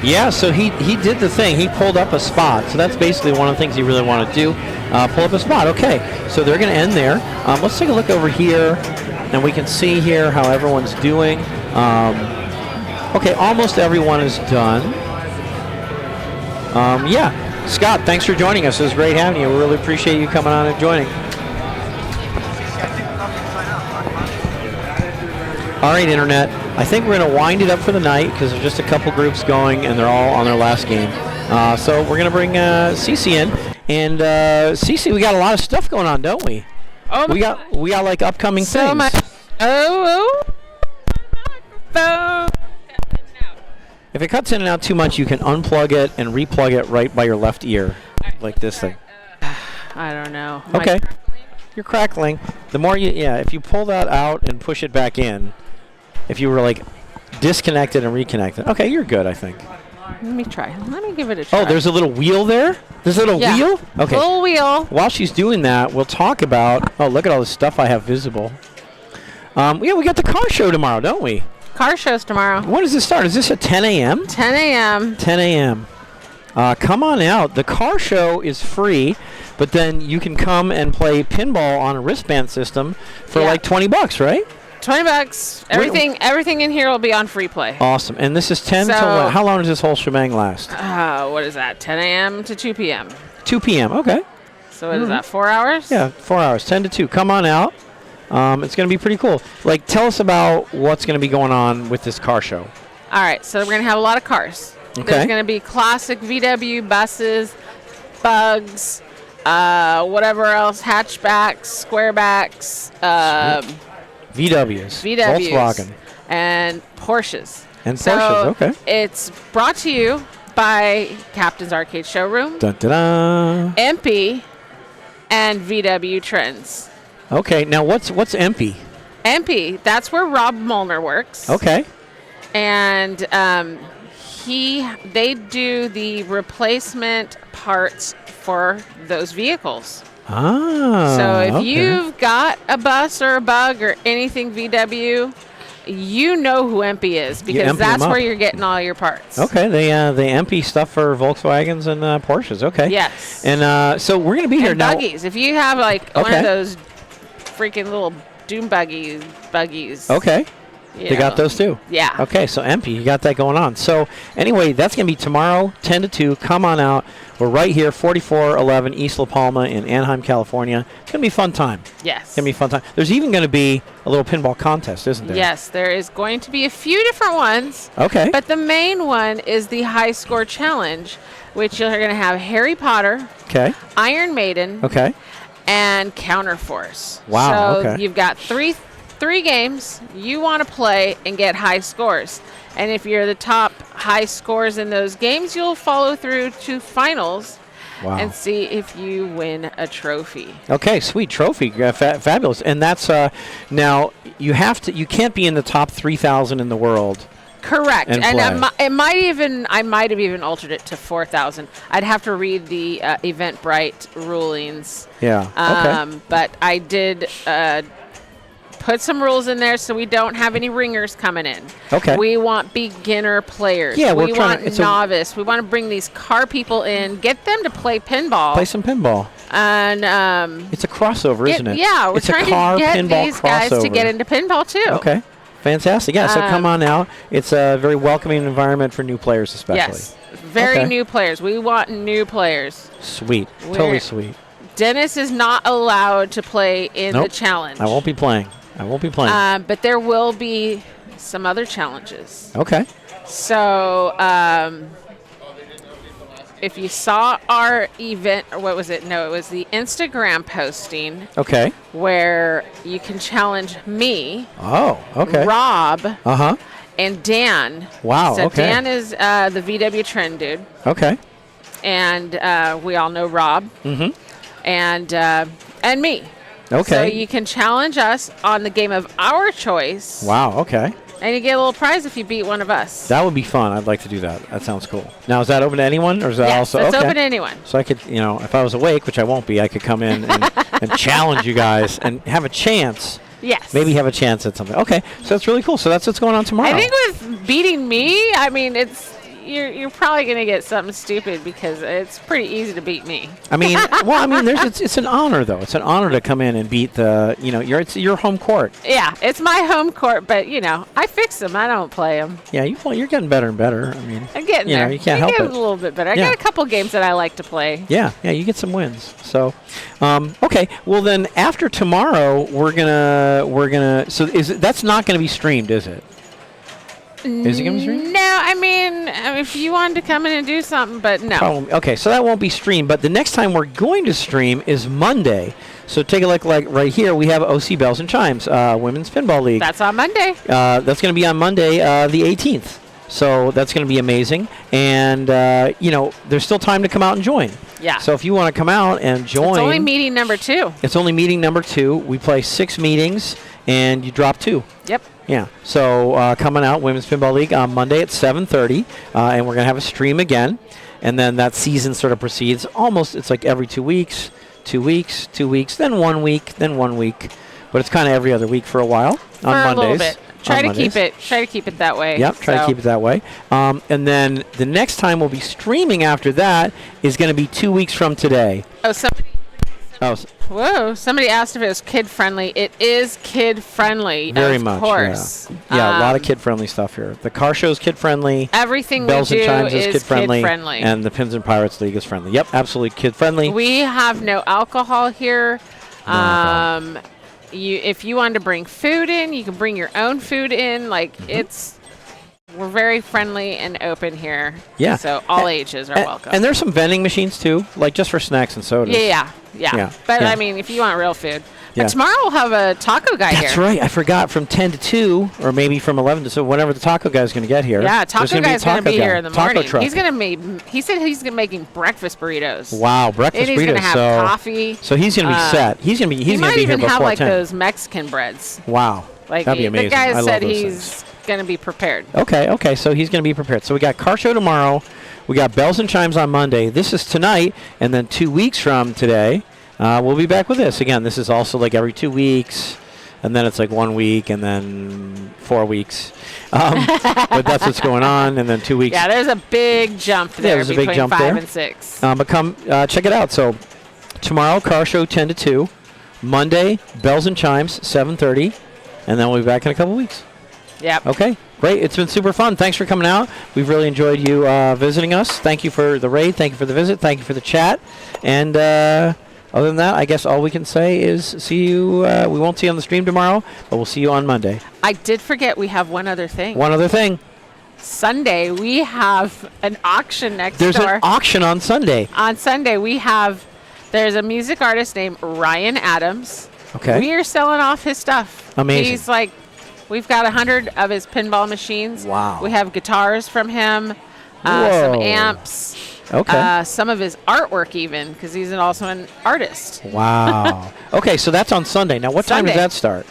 Yeah, so he did the thing. He pulled up a spot. So that's basically one of the things he really wanted to do. Pull up a spot. Okay, so they're going to end there. Let's take a look over here, and we can see here how everyone's doing. Okay, almost everyone is done. Yeah, Scott, thanks for joining us. It was great having you. We really appreciate you coming on and joining. All right, Internet. I think we're going to wind it up for the night because there's just a couple groups going, and they're all on their last game. So we're going to bring Cece in. And Cece, we got a lot of stuff going on, don't we? Oh we got like upcoming so things. much. Oh. If it cuts in and out too much, you can unplug it and replug it right by your left ear, like this thing. I don't know. Okay. You're crackling. The more if you pull that out and push it back in, if you were like disconnected and reconnected. Okay, you're good, I think. Let me try. Let me give it a try. Oh, there's a little wheel there? There's a little Yeah. wheel? Okay. Little wheel. While she's doing that, we'll talk about, look at all the stuff I have visible. We got the car show tomorrow, don't we? Car shows tomorrow. When does this start? Is this at 10 a.m.? 10 a.m. 10 a.m. Come on out. The car show is free, but then you can come and play pinball on a wristband system for Yeah. like $20, right? $20. Everything in here will be on free play. Awesome. And this is 10 till So- what? How long does this whole shebang last? What is that? 10 a.m. to 2 p.m. 2 p.m. Okay. So what is that? 4 hours? Yeah, 4 hours, 10 to 2. Come on out. It's going to be pretty cool. Like, tell us about what's going to be going on with this car show. All right. So we're going to have a lot of cars. Okay. There's going to be classic VW buses, bugs, whatever else, hatchbacks, squarebacks, VWs. VWs, Volkswagen. and Porsches. And So Porsches, okay. It's brought to you by Captain's Arcade Showroom, Dun, dun, dun. MP, and VW Trends. Okay, now what's MP? MP, that's where Rob Molnar works. Okay. And they do the replacement parts for those vehicles. Ah. So if okay. you've got a bus or a bug or anything VW, you know who MP is because empty that's them where up. you're getting all your parts. Okay, they empty stuff for Volkswagens and Porsches. Okay. Yes. And so we're going to be here And now. buggies. If you have like one Okay. of those freaking little doom buggies. Okay. you They got know. those too. Yeah. Okay, so empty. You got that going on. So anyway, that's going to be tomorrow, 10 to 2. Come on out. We're right here, 4411 East La Palma in Anaheim, California. It's going to be a fun time. Yes. It's going to be a fun time. There's even going to be a little pinball contest, isn't there? Yes, there is going to be a few different ones. Okay. But the main one is the High Score Challenge, which you're going to have Harry Potter, Okay. Iron Maiden, Okay. and Counterforce. Wow, So okay. you've got three games you want to play and get high scores. And if you're the top high scores in those games, you'll follow through to finals Wow. and see if you win a trophy. Okay, sweet trophy, fabulous. And that's now you can't be in the top 3,000 in the world. Correct, And and play. I might have even altered it to 4,000. I'd have to read the Eventbrite rulings. Yeah. Okay. But I did put some rules in there so we don't have any ringers coming in. Okay. We want beginner players. Yeah, we're we trying want to- it's a- novice. We want to bring these car people in, get them to play pinball, Play some pinball. and It's a crossover, isn't it? Yeah, we're it's trying a car to get pinball these crossover. guys to get into pinball too. Okay. Fantastic. Yeah, so come on out. It's a very welcoming environment for new players especially. Yes, very Okay. new players. We want new players. Sweet. We're- Totally sweet. Dennis is not allowed to play in Nope. the challenge. I won't be playing. But there will be some other challenges. Okay. So if you saw our event, or what was it? No, it was the Instagram posting Okay. where you can challenge me, Oh, okay. Rob, Uh-huh. and Dan. Wow, So okay. Dan is the VW trend dude, Okay. and we all know Rob. Mm-hmm. And me. Okay. So you can challenge us on the game of our choice, Wow, okay. and you get a little prize if you beat one of us. That would be fun. I'd like to do that. That sounds cool. Now, is that open to anyone, or is that Yes, also it's okay? open to anyone. So I could, if I was awake, which I won't be, I could come in and challenge you guys and have a chance. Yes. Maybe have a chance at something. Okay, so that's really cool. So that's what's going on tomorrow. I think with beating me, I mean, you're probably going to get something stupid because it's pretty easy to beat me. It's an honor though. It's an honor to come in and beat it's your home court. Yeah, it's my home court, but I fix them. I don't play them. Yeah, you're getting better and better. I mean, I'm getting there. You can't help get it. a little bit better. I Yeah. got a couple games that I like to play. Yeah, you get some wins. So, okay. Well, then after tomorrow, we're gonna. So that's not gonna be streamed, is it? Is it gonna be streamed? No, I mean, if you wanted to come in and do something, but no. Okay, so that won't be streamed. But the next time we're going to stream is Monday. So take a look, like right here, we have OC Bells and Chimes, Women's Pinball League. That's on Monday. That's going to be on Monday, the 18th. So that's going to be amazing. And, there's still time to come out and join. Yeah. So if you want to come out and join. It's only meeting number 2. It's only meeting number 2. We play 6 meetings, and you drop 2. Yep. Yeah. So coming out, Women's Pinball League on Monday at 7:30, and we're going to have a stream again. And then that season sort of proceeds it's like every 2 weeks, 2 weeks, 2 weeks, then 1 week, then 1 week. But it's kind of every other week for a while For on a Mondays. little bit. Try to keep it that way. Yep, try to keep it that way. And then the next time we'll be streaming after that is going to be 2 weeks from today. Somebody asked if it was kid friendly. It is kid friendly. Very of much, course. Yeah, a lot of kid friendly stuff here. The car show's kid friendly. Everything Bells we and do Chimes is is kid friendly, kid-friendly. and the Pins and Pirates League is friendly. Yep, absolutely kid friendly. We have no alcohol here. alcohol. If you wanted to bring food in, you can bring your own food in. We're very friendly and open here. Yeah. So all ages are welcome. And there's some vending machines too, like just for snacks and sodas. Yeah. But yeah. I mean, if you want real food. Yeah. But tomorrow we'll have a taco guy here. That's right. I forgot, from 10 to 2, or maybe from 11 to 2, whenever the taco guy's going to get here. Yeah, there's taco guy's going to be here in the taco morning. Truck. He said he's going to making breakfast burritos. Wow, breakfast And he's burritos. going to have coffee. So he's going to be set. He's going to be. He's He going might to be here even before have like 10. those Mexican breads. Wow, that'd be amazing. The guy I love said those he's going to be prepared. Okay, so he's going to be prepared. So we got car show tomorrow. We got Bells and Chimes on Monday. This is tonight, and then 2 weeks from today, we'll be back with this. Again, this is also like every 2 weeks, and then it's like 1 week, and then 4 weeks. But that's what's going on, and then 2 weeks. Yeah, there's a big jump there there's a between big jump 5 there. and 6. But come check it out. So tomorrow, car show 10 to 2. Monday, Bells and Chimes, 7:30. And then we'll be back in a couple weeks. Yep. Okay, great. It's been super fun. Thanks for coming out. We've really enjoyed you visiting us. Thank you for the raid. Thank you for the visit. Thank you for the chat. And other than that, I guess all we can say is see you. We won't see you on the stream tomorrow, but we'll see you on Monday. I did forget we have one other thing. One other thing. Sunday, we have an auction next There's door. an auction on Sunday. On Sunday, there's a music artist named Ryan Adams. Okay. We are selling off his stuff. Amazing. He's like, we've got 100 of his pinball machines. Wow. We have guitars from him, Whoa. some amps, Okay. some of his artwork even, because he's also an artist. Wow. Okay, so that's on Sunday. Now, what time does Sunday. that start?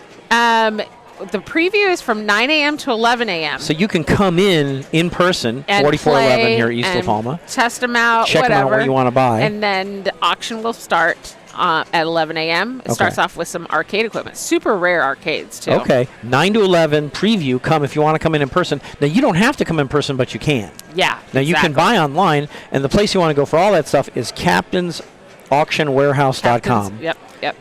The preview is from 9 a.m. to 11 a.m. So you can come in person, and 4411 play here at East La and Palma. test them out, Check 'em whatever. out what you want to buy. And then the auction will start at 11 a.m. It Okay. starts off with some arcade equipment. Super rare arcades, too. Okay, 9 to 11 preview. Come if you want to come in person. Now, you don't have to come in person, but you can. Yeah. Now, you can buy online, and the place you want to go for all that stuff is captainsauctionwarehouse.com. Yep.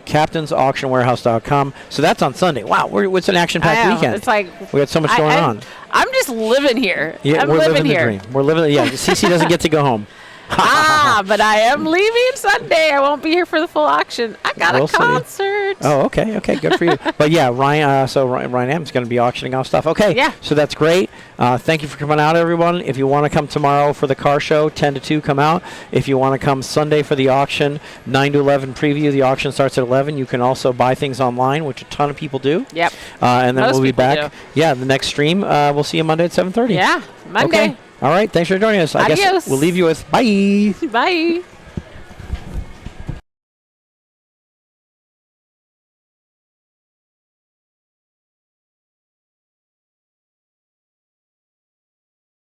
captainsauctionwarehouse.com. So that's on Sunday. Wow, it's an action-packed I know. weekend. It's like we got so much going on. I'm just living here. Yeah, I'm we're living living the here. dream. We're living. Yeah, Cece doesn't get to go home. But I am leaving Sunday. I won't be here for the full auction. I got We'll a see. concert. Oh, okay, good for you. But yeah, Ryan. So Ryan M's going to be auctioning off stuff. Okay, Yeah. So that's great. Thank you for coming out, everyone. If you want to come tomorrow for the car show, 10 to 2, come out. If you want to come Sunday for the auction, 9 to 11 preview. The auction starts at 11. You can also buy things online, which a ton of people do. Yep. And then Most we'll be people back. do. Yeah, the next stream. We'll see you Monday at 7:30. Yeah. Monday. Okay. All right. Thanks for joining us. I guess Adios. we'll leave you with bye. Bye.